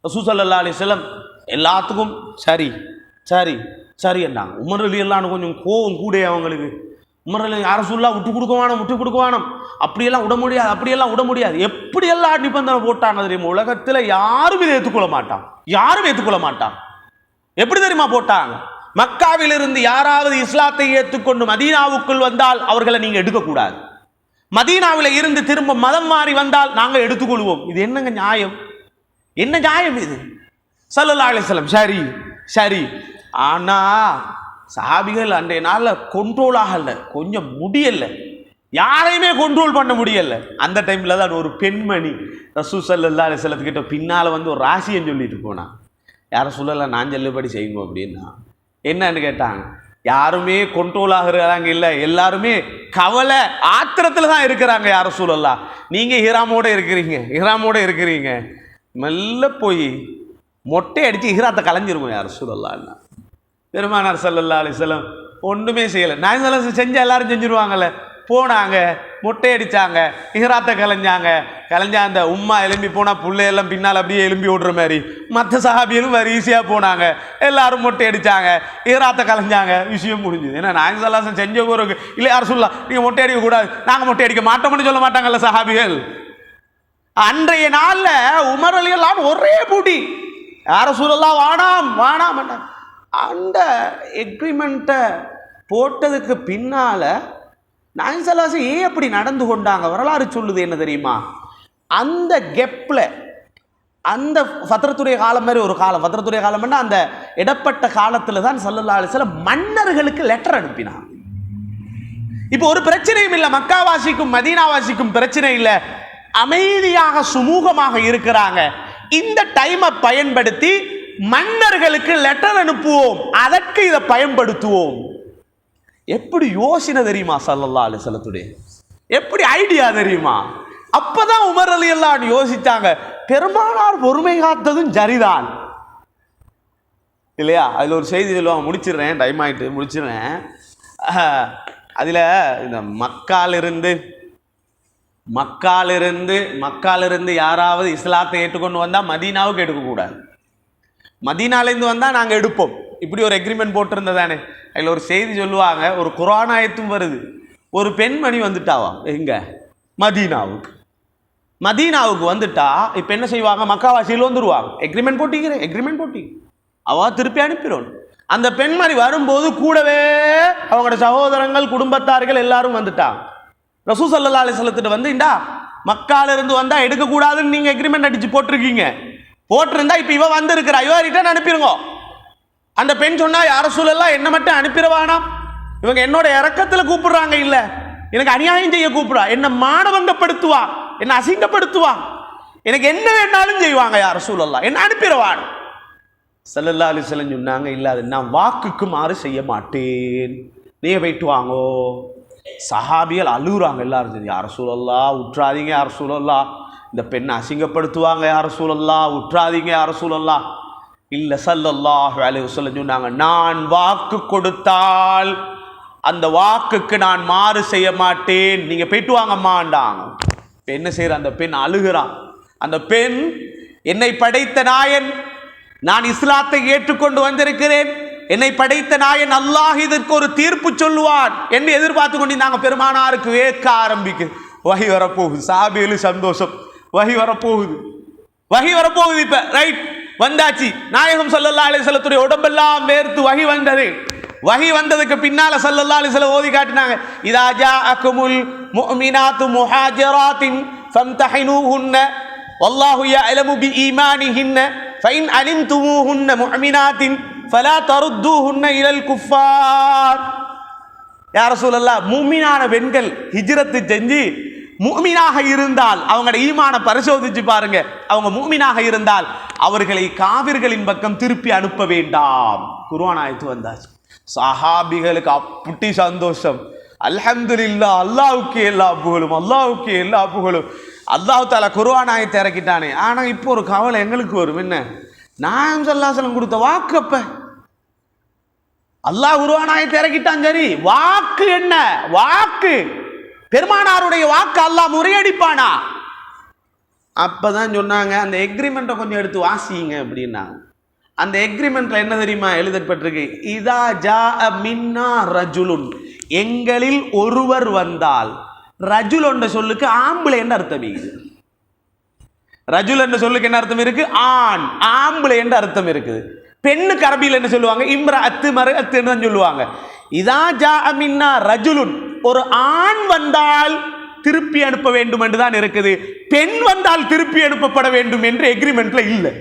ரசூல் ஸல்லல்லாஹு அலைஹி வஸல்லம் எல்லாத்துக்கும் சரி சரி சரி என்றாங்க. உமர் ரலியல்லாஹு கொஞ்சம் கோவம் கூட அவங்களுக்கு. உமர் ரலி யார சொல்லா விட்டு கொடுக்க வேணும், அப்படியெல்லாம் விட முடியாது, எப்படியெல்லாம் நிபந்தனை போட்டாங்க தெரியுமா? உலகத்தில் யாரும் இதை ஏற்றுக்கொள்ள மாட்டான். எப்படி தெரியுமா போட்டாங்க? மக்காவிலிருந்து யாராவது இஸ்லாத்தை ஏற்றுக்கொண்டு மதீனாவுக்குள் வந்தால் அவர்களை நீங்க எடுக்கக்கூடாது, மதீனாவில் இருந்து திரும்ப மதம் மாறி வந்தால் நாங்கள் எடுத்துக்கொள்வோம். இது என்னங்க நியாயம்? என்ன நியாயம் இது? ஸல்லல்லாஹு அலைஹி வஸல்லம் சரி சரி. ஆனா சஹாபிகள் அன்றைய நாளில் கண்ட்ரோல் ஆகலை, கொஞ்சம் முடியலை, யாரையுமே கண்ட்ரோல் பண்ண முடியலை. அந்த டைமில் தான் ஒரு பெண்மணி ரசூல் ஸல்லல்லாஹு அலைஹி வஸல்லம் கிட்ட பின்னால் வந்து ஒரு ராசியம் சொல்லிட்டு போனான். யாரும் சொல்லலை, நான் சொல்லுபடி செய்யுங்க அப்படின்னா. என்னன்னு கேட்டாங்க, யாருமே கண்ட்ரோல் ஆகுறாங்க இல்லை, எல்லாருமே கவலை ஆத்திரத்தில் தான் இருக்கிறாங்க. யாரும் சொல்லலாம், நீங்கள் இஹ்ராமோடு இருக்கிறீங்க, மெல்ல போய் மொட்டை அடித்து இஹ்ராத்தை கலைஞ்சிருக்கும். யாரும் சொல்லலாம். பெருமானார் ஸல்லல்லாஹு அலைஹி வஸல்லம் ஒன்றுமே செய்யலை. நான் செஞ்சால் எல்லாரும் செஞ்சுருவாங்கல்ல. போனாங்க, மொட்டை அடித்தாங்க, இஹ்ராத்தை கலைஞ்சாங்க. அந்த உம்மா எலும்பி போனால் பிள்ளையெல்லாம் பின்னால் அப்படியே எலும்பி ஓடுற மாதிரி மற்ற சஹாபியலும் வேறு ஈஸியாக போனாங்க. எல்லாரும் மொட்டை அடித்தாங்க, இஹ்ராத்தை கலைஞ்சாங்க, விஷயம் முடிஞ்சுது. ஏன்னா நாயகம் ஸல்லல்லாஹு அலைஹி வஸல்லம் செஞ்ச ஒரு இல்லை யாரும் சொல்லலாம், நீங்கள் மொட்டை அடிக்கக்கூடாது, நாங்கள் மொட்டை அடிக்க மாட்டோம்னு சொல்ல மாட்டாங்கல்ல சஹாபிகள். அன்றைய நாளில் உமர் ரலியல்லாஹு ஒரே பூட்டி, யார சொல்லலாம் வானாம். அந்த எக்ரிமெண்ட்டை போட்டதுக்கு பின்னால் நாயகம் ஸல்லல்லாஹு அலைஹி வஸல்லம் ஏன் அப்படி நடந்து கொண்டாங்க? வரலாறு சொல்லுது என்ன தெரியுமா? அந்த கெப்பில் அந்த ஃபத்ரத்துடைய காலம் மாதிரி ஒரு காலம், ஃபத்ரத்துடைய காலம்னா அந்த இடப்பட்ட காலத்தில் தான் ஸல்லல்லாஹு அலைஹி வஸல்லம் மன்னர்களுக்கு லெட்டர் அனுப்பினார். இப்போ ஒரு பிரச்சனையும் இல்லை, மக்காவாசிக்கும் மதீனாவாசிக்கும் பிரச்சனை இல்லை, அமைதியாக சுமூகமாக இருக்கிறாங்க. இந்த டைமை பயன்படுத்தி மன்னர்களுக்கு லெட்டர் அனுப்புவோம், அதற்கு இதை பயன்படுத்துவோம். எப்படி யோசனை தெரியுமா ஸல்லல்லாஹு அலைஹி வஸல்லத்துடைய, எப்படி ஐடியா தெரியுமா? அப்பதான் உமர் ரலியல்லாஹு அன்ஹு யோசிச்சாங்க, பெருமானார் பொறுமை காத்ததும் சரிதான் இல்லையா? அதில் ஒரு செய்தி சொல்லுவாங்க, முடிச்சிடுறேன், டைம் ஆகிட்டு முடிச்சிடுறேன். அதில் இந்த மக்காலிருந்து யாராவது இஸ்லாத்தை ஏற்றுக்கொண்டு வந்தால் மதீனாவுக்கு எடுக்கக்கூடாது, மதீனாலேருந்து வந்தால் நாங்கள் எடுப்போம், இப்படி ஒரு எக்ரிமெண்ட் போட்டிருந்ததானே. அதில் ஒரு செய்தி சொல்லுவாங்க, ஒரு குர்ஆன் ஆயத்தும் வருது, ஒரு பெண்மணி வந்துட்டாவாம் எங்கே, மதீனாவுக்கு வந்துட்டா இப்போ என்ன செய்வாங்க, மக்காவாசியில் வந்துடுவாங்க, எக்ரிமெண்ட் போட்டிங்க அவள் திருப்பி அனுப்பிடணும். அந்த பெண்மணி வரும்போது கூடவே அவங்களோட சகோதரங்கள் குடும்பத்தார்கள் எல்லாரும் வந்துட்டாங்க. ரசூல் ஸல்லல்லாஹு அலைஹி வஸல்லத்திட்ட வந்து, இண்டா மக்காலிருந்து வந்தால் எடுக்கக்கூடாதுன்னு நீங்கள் எக்ரிமெண்ட் அடித்து போட்டிருந்தா இப்போ இவ வந்திருக்கிறா, இவ ரிட்டர்ன் அனுப்பிடுங்க. அந்த பெண் சொன்னா, யா ரசூலல்லாஹ் என்ன மட்டும் அனுப்பிடுவானா, இவங்க என்னோட இறக்கத்தில் கூப்பிடுறாங்க, இல்லை எனக்கு அநியாயம் செய்ய கூப்பிடுவா, என்ன மானவங்கப்படுத்துவா, என்ன அசிங்கப்படுத்துவா, எனக்கு என்ன வேணாலும் செய்வாங்க, யா ரசூலல்லாஹ் என்ன அனுப்பிடுவான். ஸல்லல்லாஹு அலைஹி வஸல்லம் சொன்னாங்க, இல்லை அது நான் வாக்குக்கு மாறு செய்ய மாட்டேன், நீங்க போயிட்டு வாங்கோ. சஹாபிகள் அழுகுறாங்க எல்லாரும், சரி யா ரசூலல்லாஹ் உற்றாதீங்க, யா ரசூலல்லாஹ் இந்த பெண்ணை அசிங்கப்படுத்துவாங்க, யா ரசூலல்லாஹ் உற்றாதீங்க, யா ரசூலல்லாஹ். இல்லை ஸல்லல்லாஹு அலைஹி வஸல்லம் சொன்னாங்க, நான் வாக்கு கொடுத்தால் அந்த வாக்குக்கு நான் மாறு செய்ய மாட்டேன், நீங்க போயிட்டு வாங்கம்மாண்டாங்க. என்ன செய்யற, அந்த பெண் அழுகிறான். அந்த பெண், என்னை படைத்த நாயன், நான் இஸ்லாத்தை ஏற்றுக்கொண்டு வந்திருக்கிறேன், என்னை படைத்த நாயன் அல்லாஹ் இதற்கு ஒரு தீர்ப்பு சொல்லுவான் என்று எதிர்பார்த்து கொண்டிருந்தாங்க. பெருமானாருக்கு வேக்க ஆரம்பிக்குது, வஹி வரப்போகுது, சாபியலு சந்தோஷம், வஹி வரப்போகுது. இப்ப ரைட் வந்தாச்சு, நாயகம் ஸல்லல்லாஹு அலைஹி வஸல்லத்துடைய உடம்பெல்லாம் வேர்த்து வஹி வந்தது. வஹி வந்ததுக்கு பின்னால ஸல்லல்லாஹு அலைஹி வஸல்லம் ஓதி காட்டினாங்க, இதா ஜாஅகுமுல் முஃமினாத்து முஹாஜிராத்தின் ஃபம்தஹினூஹுன்ன வல்லாஹு யஅலமு பிஈமானிஹின்ன ஃபஇன் அலிம்துமூஹுன்ன முஃமினாத்தின் ஃபலா தருத்தூஹுன்ன இலல் குஃபார். யா ரசூலல்லாஹ், முஃமினான பெண்கள் ஹிஜ்ரத் செஞ்சு முஃமினாக இருந்தால் அவங்களோட ஈமானை பரிசோதிச்சு பாருங்க, அவங்க முஃமினாக இருந்தால் அவர்களை காவிர்களின் பக்கம் திருப்பி அனுப்ப வேண்டாம். குர்ஆன் ஆயத்து வந்தாச்சு. சஹாபிகளுக்கு அப்படி சந்தோஷம், அல்ஹம்துலில்லாஹ், அல்லாஹ்வுக்கு எல்லா புகழும். அல்லாஹ் தஆலா குர்ஆன் ஆயத்தை இறக்கிட்டானே. ஆனா இப்போ ஒரு கவலை எங்களுக்கு வரும், என்ன, நாயகம் ஸல்லல்லாஹு அலைஹி வஸல்லம் கொடுத்த வாக்கு, அப்ப அல்லாஹ் குர்ஆன் ஆயத்தை இறக்கிட்டான், சரி வாக்கு என்ன, வாக்கு பெருமானாருடைய வாக்கு அல்லாஹ் முறையடிப்பானா? அப்பதான் சொன்னாங்க, அந்த எக்ரிமெண்ட்டை கொஞ்சம் எடுத்து வாசிங்க அப்படின்னாங்க. அந்த எக்ரிமெண்ட்ல என்ன தெரியுமா எழுதப்பட்டிருக்கு, இதா ஜாஅ மின்னா ரஜுலுன், எங்களில் ஒருவர் வந்தால். ரஜுல் என்ற சொல்லுக்கு ஆம்பளை என்ற அர்த்தம் இருக்குது. ரஜுல் என்ற சொல்லுக்கு என்ன அர்த்தம் இருக்கு, ஆண், ஆம்பளை என்ற அர்த்தம் இருக்குது. பெண்ணுக்கு அரபியில் என்ன சொல்லுவாங்க, இம்ரஅத்து மர்அத்துன்னு தான் சொல்லுவாங்க. இதா ஜாஅ மின்னா ரஜுலுன், ஒரு ஆண் வந்தால் திருப்பி அனுப்ப வேண்டும் என்று தான் இருக்குது, பெண் வந்தால் திருப்பி அனுப்பப்பட வேண்டும் என்று எக்ரிமெண்ட்ல இல்லை.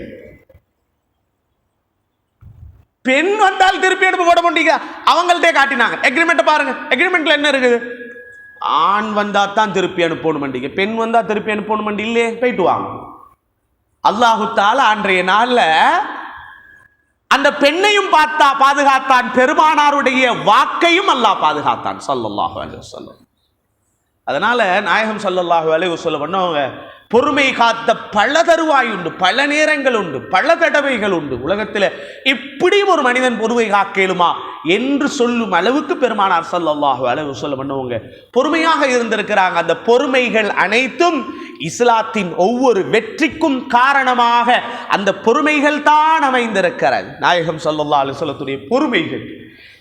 பெண் வந்தால் திருப்பி அனுப்பப்பட மாட்டீங்க, அவங்கள்ட்டே காட்டினாங்க. எக்ரிமெண்ட் பாருங்க, எக்ரிமெண்ட்ல என்ன இருக்குது, ஆண் வந்தா தான் திருப்பி அனுப்பணும், பெண் வந்தா திருப்பி அனுப்பணும் இல்லையே, போயிட்டு வாங்க. அல்லாஹு தஆலா அன்றைய நாள்ல அந்த பெண்ணையும் பாதுகாத்தான், பெருமானாருடைய வாக்கையும் அல்லாஹ் பாதுகாத்தான் ஸல்லல்லாஹு அலைஹி வஸல்லம். அதனால நாயகம் ஸல்லல்லாஹு அலைஹி வஸல்லம் பண்ணவங்க பொறுமை காத்த பல தருவாய் உண்டு, பல நேரங்கள் உண்டு, பல தடவைகள் உண்டு. உலகத்தில் இப்படியும் ஒரு மனிதன் பொறுமை காக்கலுமா என்று சொல்லும் அளவுக்கு பெருமானார் ஸல்லல்லாஹு அலைஹி வஸல்லம் பண்ணவங்க பொறுமையாக இருந்திருக்கிறாங்க. அந்த பொறுமைகள் அனைத்தும் இஸ்லாத்தின் ஒவ்வொரு வெற்றிக்கும் காரணமாக அந்த பொறுமைகள் தான் அமைந்திருக்கிறது, நாயகம் ஸல்லல்லாஹு அலைஹி வஸல்லத்துடைய பொறுமைகள்.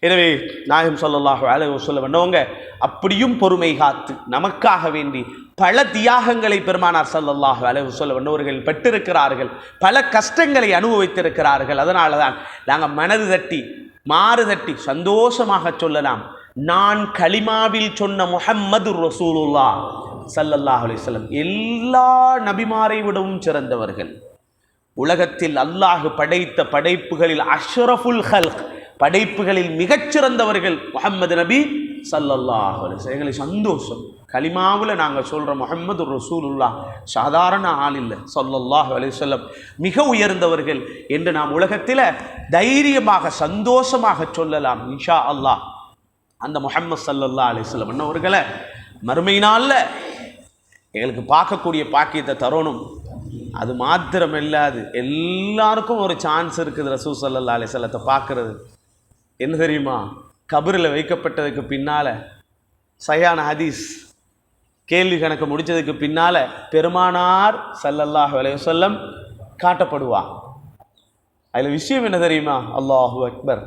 எனவே நாயகம் ஸல்லல்லாஹு அலைஹி வஸல்லம் பண்ணவங்க அப்படியும் பொறுமை காத்து நமக்காக வேண்டி பல தியாகங்களை பெருமானார் ஸல்லல்லாஹு அலைஹி வஸல்லம் அவர்கள் பெற்றிருக்கிறார்கள், பல கஷ்டங்களை அனுபவித்திருக்கிறார்கள். அதனால தான் நாங்கள் மனது தட்டி மாறு தட்டி சந்தோஷமாக சொல்லலாம், நான் கலிமாவில் சொன்ன முஹம்மது ரசூலுல்லாஹ் ஸல்லல்லாஹு அலைஹி வஸல்லம் எல்லா நபிமாரை விடவும் சிறந்தவர்கள். உலகத்தில் அல்லாஹ் படைத்த படைப்புகளில் அஷ்ரஃபுல் ஹல்க், படைப்புகளில் மிகச்சிறந்தவர்கள் முஹம்மது நபி ஸல்லல்லாஹு அலைஹி வஸல்லம். எங்களுக்கு சந்தோஷம், கலிமாவில் நாங்கள் சொல்கிறோம் முஹம்மது ரசூலுல்லாஹ், சாதாரண ஆள் இல்லை, ஸல்லல்லாஹு அலைஹி வஸல்லம் மிக உயர்ந்தவர்கள் என்று நாம் உலகத்தில் தைரியமாக சந்தோஷமாக சொல்லலாம் இன்ஷா அல்லாஹ். அந்த முஹம்மது ஸல்லல்லாஹு அலைஹி வஸல்லம் என்னவர்களை மறுமை நாளில் எங்களுக்கு பார்க்கக்கூடிய பாக்கியத்தை தரணும். அது மாத்திரம் இல்லாது எல்லாருக்கும் ஒரு சான்ஸ் இருக்குது ரசூல் ஸல்லல்லாஹு அலைஹி வஸல்லத்தை பார்க்கறது. என்ன தெரியுமா? கபரில் வைக்கப்பட்டதுக்கு பின்னால் சஹீஹான ஹதீஸ், கேள்வி கணக்கு முடித்ததுக்கு பின்னால் பெருமானார் ஸல்லல்லாஹு அலைஹி வஸல்லம் காட்டப்படுவார். அதில் விஷயம் என்ன தெரியுமா? அல்லாஹு அக்பர்.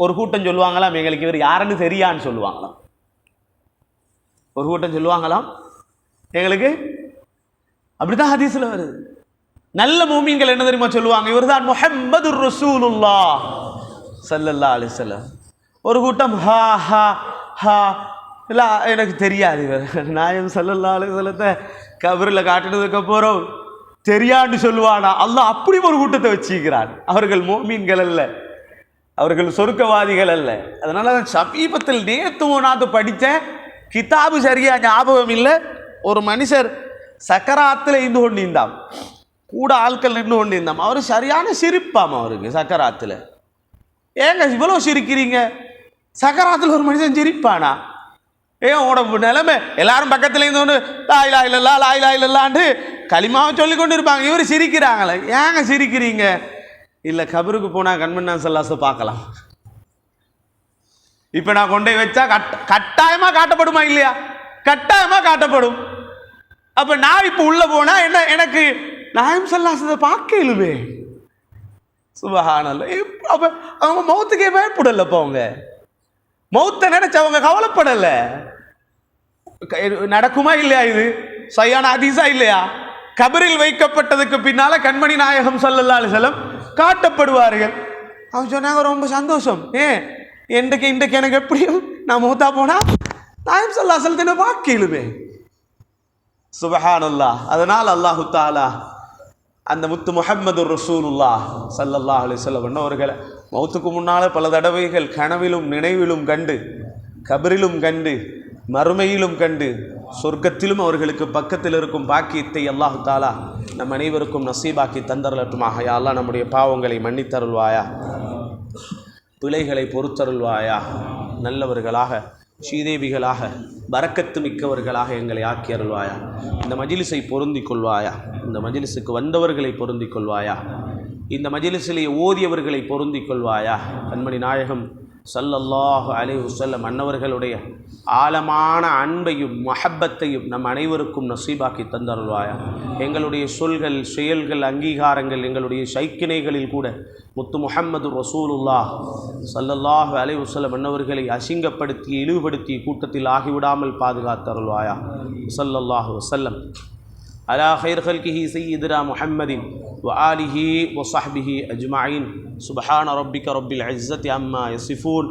ஒரு கூட்டம் சொல்லுவாங்களாம், எங்களுக்கு இவர் யாருன்னு தெரியான்னு சொல்லுவாங்களாம். ஒரு கூட்டம் சொல்லுவாங்களாம், எங்களுக்கு அப்படிதான் ஹதீஸ்ல வருது. நல்ல மூமின்கள் என்ன தெரியுமா சொல்லுவாங்க? இவர்தான் முஹம்மது ரசூலுல்லாஹ் ஸல்லல்லாஹு அலைஹி வஸல்லம். ஒரு கூட்டம் ஹா ஹா ஹா இல்லை எனக்கு தெரியாது, இவர் நாயம் ஸல்லல்லாஹு அலைஹி வஸல்லத்தை கபரில் காட்டுனதுக்கு அப்புறம் தெரியான்னு சொல்லுவானா. அல்லாஹ் அப்படி ஒரு கூட்டத்தை வச்சிருக்கிறான். அவர்கள் மோமீன்கள் அல்ல, அவர்கள் சொர்க்கவாதிகள் அல்ல. அதனால சமீபத்தில் நேற்று ஒன்றாவது படித்த கிதாபு சரியா ஞாபகம் இல்லை. ஒரு மனுஷர் சக்கராத்தில் இருந்து கொண்டிருந்தாம், கூட ஆட்கள் நின்று கொண்டிருந்தாம். அவர் சரியான சிரிப்பாம் அவருக்கு சக்கராத்தில். ஏங்க இவ்வளோ சிரிக்கிறீங்க? சக்கராத்தில் ஒரு மனுஷன் சிரிப்பானா? ஏன் உங்களோட நிலைமை எல்லாரும் பக்கத்தில் இருந்தோன்னு லாயிலா இல்லல்லா லாயிலா இல்லல்லான்னு களிமாவை சொல்லி கொண்டு இருப்பாங்க, இவர் சிரிக்கிறாங்களே. ஏங்க சிரிக்கிறீங்க? இல்லை, கபருக்கு போனால் கண்மண்ணா சல்லாஸை பார்க்கலாம். இப்போ நான் கொண்டே வச்சா கட்டாயமாக காட்டப்படுமா இல்லையா? கட்டாயமாக காட்டப்படும். அப்போ நான் இப்போ உள்ளே போனால் என்ன, எனக்கு நாயம் சல்லாஸை பார்க்க இழுவே. சுபஹானல்லாஹ். அப்போ அவங்க மௌத்துக்கே பயப்படலப்போ, அவங்க மௌத்தை நினைச்சு அவங்க கவலைப்படலை. நடக்குமா இல்லையா? இது சஹீஹான ஹதீஸா இல்லையா? கபரில் வைக்கப்பட்டதுக்கு பின்னால கண்மணி நாயகம் ஸல்லல்லாஹு அலைஹி வஸல்லம் காட்டப்படுவார்கள். அவங்க சொன்னாங்க ரொம்ப சந்தோஷம். இன்றைக்கு எனக்கு எப்படியும் நான் மௌத்தா போனா நாயகம் ஸல்லல்லாஹு அலைஹி வஸல்லம் பார்க்கலுமே. சுபஹானல்லாஹ். அதனால் அல்லாஹு தஆலா அந்த முத்து முஹம்மது ரசூலுல்லாஹ் ஸல்லல்லாஹு அலைஹி வஸல்லம் அவர்களை மௌத்துக்கு முன்னால் பல தடவைகள் கனவிலும் நினைவிலும் கண்டு, கபரிலும் கண்டு, மறுமையிலும் கண்டு, சொர்க்கத்திலும் அவர்களுக்கு பக்கத்தில் இருக்கும் பாக்கியத்தை அல்லாஹு தாலா நம் அனைவருக்கும் நசீபாக்கி தந்தரலட்டுமாக. யா அல்லாஹ், நம்முடைய பாவங்களை மன்னித்தருள்வாயா, பிழைகளை பொறுத்தருள்வாயா, நல்லவர்களாக ஸ்ரீதேவிகளாக பரக்கத்து மிக்கவர்களாக எங்களை ஆக்கி அருள்வாயா. இந்த மஜ்லிஸை பொருந்திக் கொள்வாயா, இந்த மஜ்லிஸுக்கு வந்தவர்களை பொருந்திக் கொள்வாயா, இந்த மஜ்லிஸிலே ஓதியவர்களை பொருந்திக் கொள்வாயா. கண்மணி நாயகம் ஸல்லல்லாஹு அலைஹி வஸல்லம் அன்னவர்களுடைய ஆழமான அன்பையும் மஹப்பத்தையும் நம் அனைவருக்கும் நசீபாக்கி தந்தருள்வாயா. எங்களுடைய சொல்கள், செயல்கள், அங்கீகாரங்கள், எங்களுடைய சைக்கிணைகளில் கூட முத்து முஹம்மது ரசூலுல்லாஹ் ஸல்லல்லாஹு அலைஹி வஸல்லம் அன்னவர்களை அசிங்கப்படுத்தி இழிவுபடுத்திய கூட்டத்தில் ஆகிவிடாமல் பாதுகாத்தருள்வாயா. ஸல்லல்லாஹு வஸல்லம் அலா கைர் ஹல்கிஹி சய்யிதுனா முஹம்மதின் வ ஆலிஹி வ ஸஹ்பிஹி அஜ்மஈன். சுப்ஹான ரப்பிக ரப்பில் இஸ்ஸத்தி அம்மா யசிஃபூன்.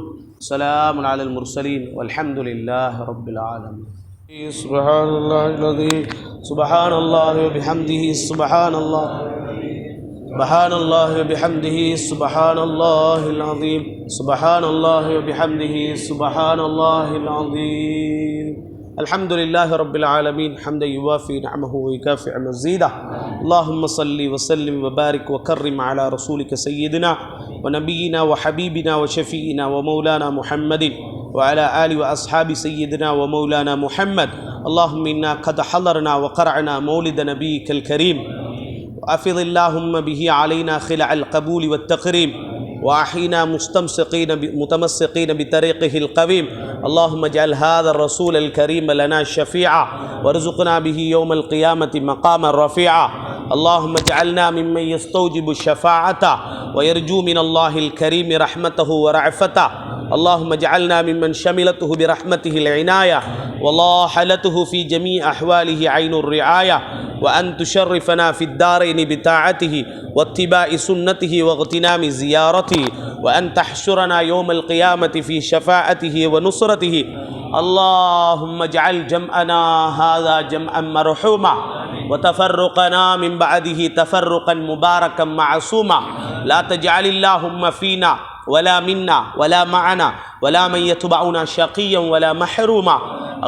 ஸலாமுன் அலல் முர்ஸலீன் வல்ஹம்துலில்லாஹி ரப்பில் ஆலமீன். சுப்ஹானல்லாஹில் அஸீம். சுப்ஹானல்லாஹி வ பிஹம்திஹி. சுப்ஹானல்லாஹ். சுப்ஹானல்லாஹி வ பிஹம்திஹி. சுப்ஹானல்லாஹில் அஸீம். சுப்ஹானல்லாஹி வ பிஹம்திஹி. சுப்ஹானல்லாஹில் அஸீம். الحمد لله رب العالمين حمدا يوافي نعمه ويكافئ مزيده. اللهم صل وسلم وبارك وكرم على رسولك سيدنا ونبينا وحبيبنا وشفينا ومولانا محمد وعلى آله وأصحاب سيدنا ومولانا محمد. اللهم إنا قد حضرنا وقرعنا مولد نبيك الكريم، وأفض اللهم به علينا خلع القبول والتكريم، وأحينا متمسقين بطريقه القويم. اللهم اجعل هذا الرسول الكريم لنا شفيعا، وارزقنا به يوم القيامة مقاما رفيعا. اللهم اجعلنا ممن يستوجب الشفاعة ويرجو من الله الكريم رحمته ورعفته. اللهم اجعلنا ممن شملته برحمته العناية ولاحلته في جميع أحواله عين الرعاية، وأن تشرفنا في الدارين بطاعته واتباع سنته واغتنام زيارته، وأن تحشرنا يوم القيامة في شفاعته ونصرته. اللهم اجعل جمعنا هذا جمعا مرحوما، وتفرقنا من بعده تفرقا مباركا معصوما لا تجعل اللهم فينا ولا منا ولا معنا ولا من يتبعنا شقيا ولا محروما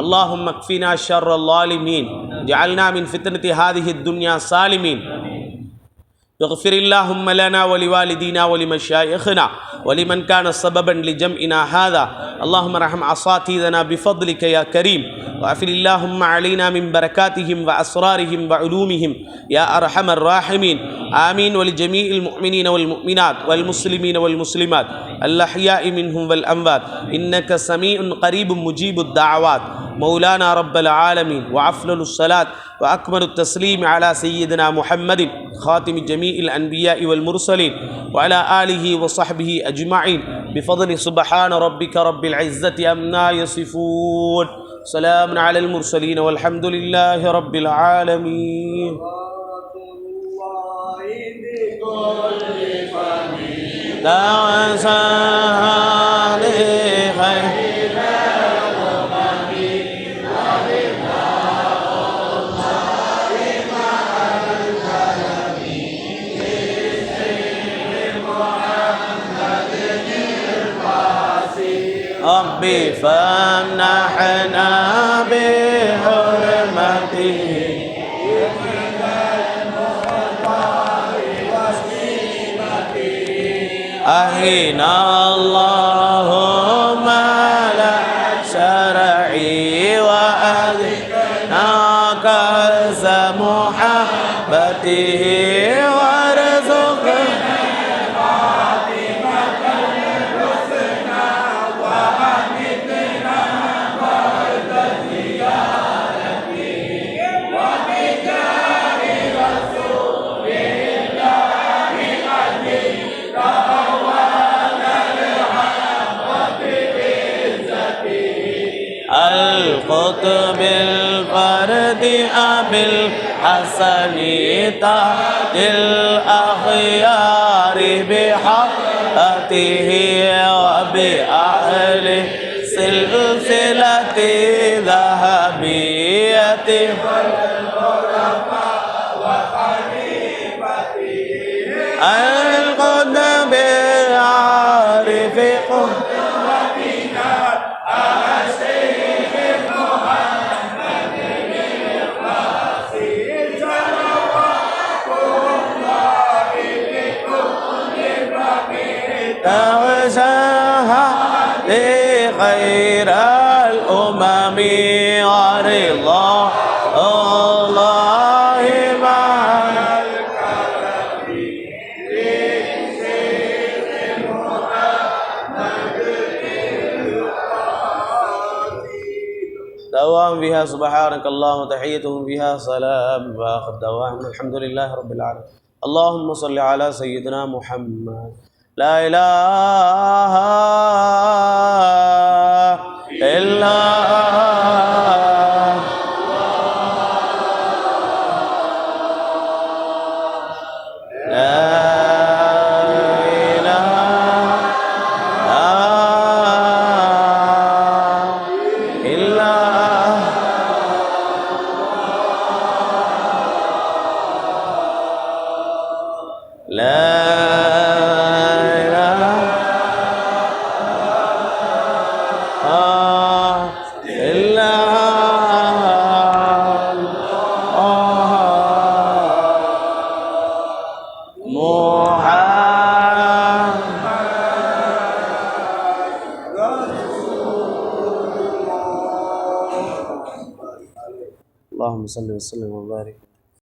اللهم اكفنا شر الظالمين جعلنا من فتنة هذه الدنيا سالمين اغفر اللهم لنا ولوالدينا ولمشايخنا ولمن كان سببا لجمعنا هذا اللهم ارحم اساتذتنا بفضلك يا كريم واغفر اللهم علينا من بركاتهم واسرارهم وعلومهم يا ارحم الراحمين آمين ولجميع المؤمنين والمؤمنات والمسلمين والمسلمات الأحياء منهم والأموات إنك سميع قريب مجيب الدعوات مولانا رب العالمين وأفضل الصلاة وأكمل التسليم على سيدنا محمد خاتم جميع الأنبياء والمرسلين وعلى آله وصحبه أجمعين بفضل سبحان ربك رب العزة عما يصفون سلام على المرسلين والحمد لله رب العالمين ربي فامنحنا بحرمته أهينا اللهم على شرعي وأذنا كأس محبته وارزقنا القطب الفرد أبي الحسن تاج الأخيار بحقته وبأهل سلسلة ذهبية القطب العارف توجه لخير الأمم ورضا الله مع دوام بها سبحانك اللهم وتحيتهم بها سلام وآخر دوام الحمد لله رب العالمين اللهم صل على سيدنا محمد لا إله إلا اللهم صل وسلم وبارك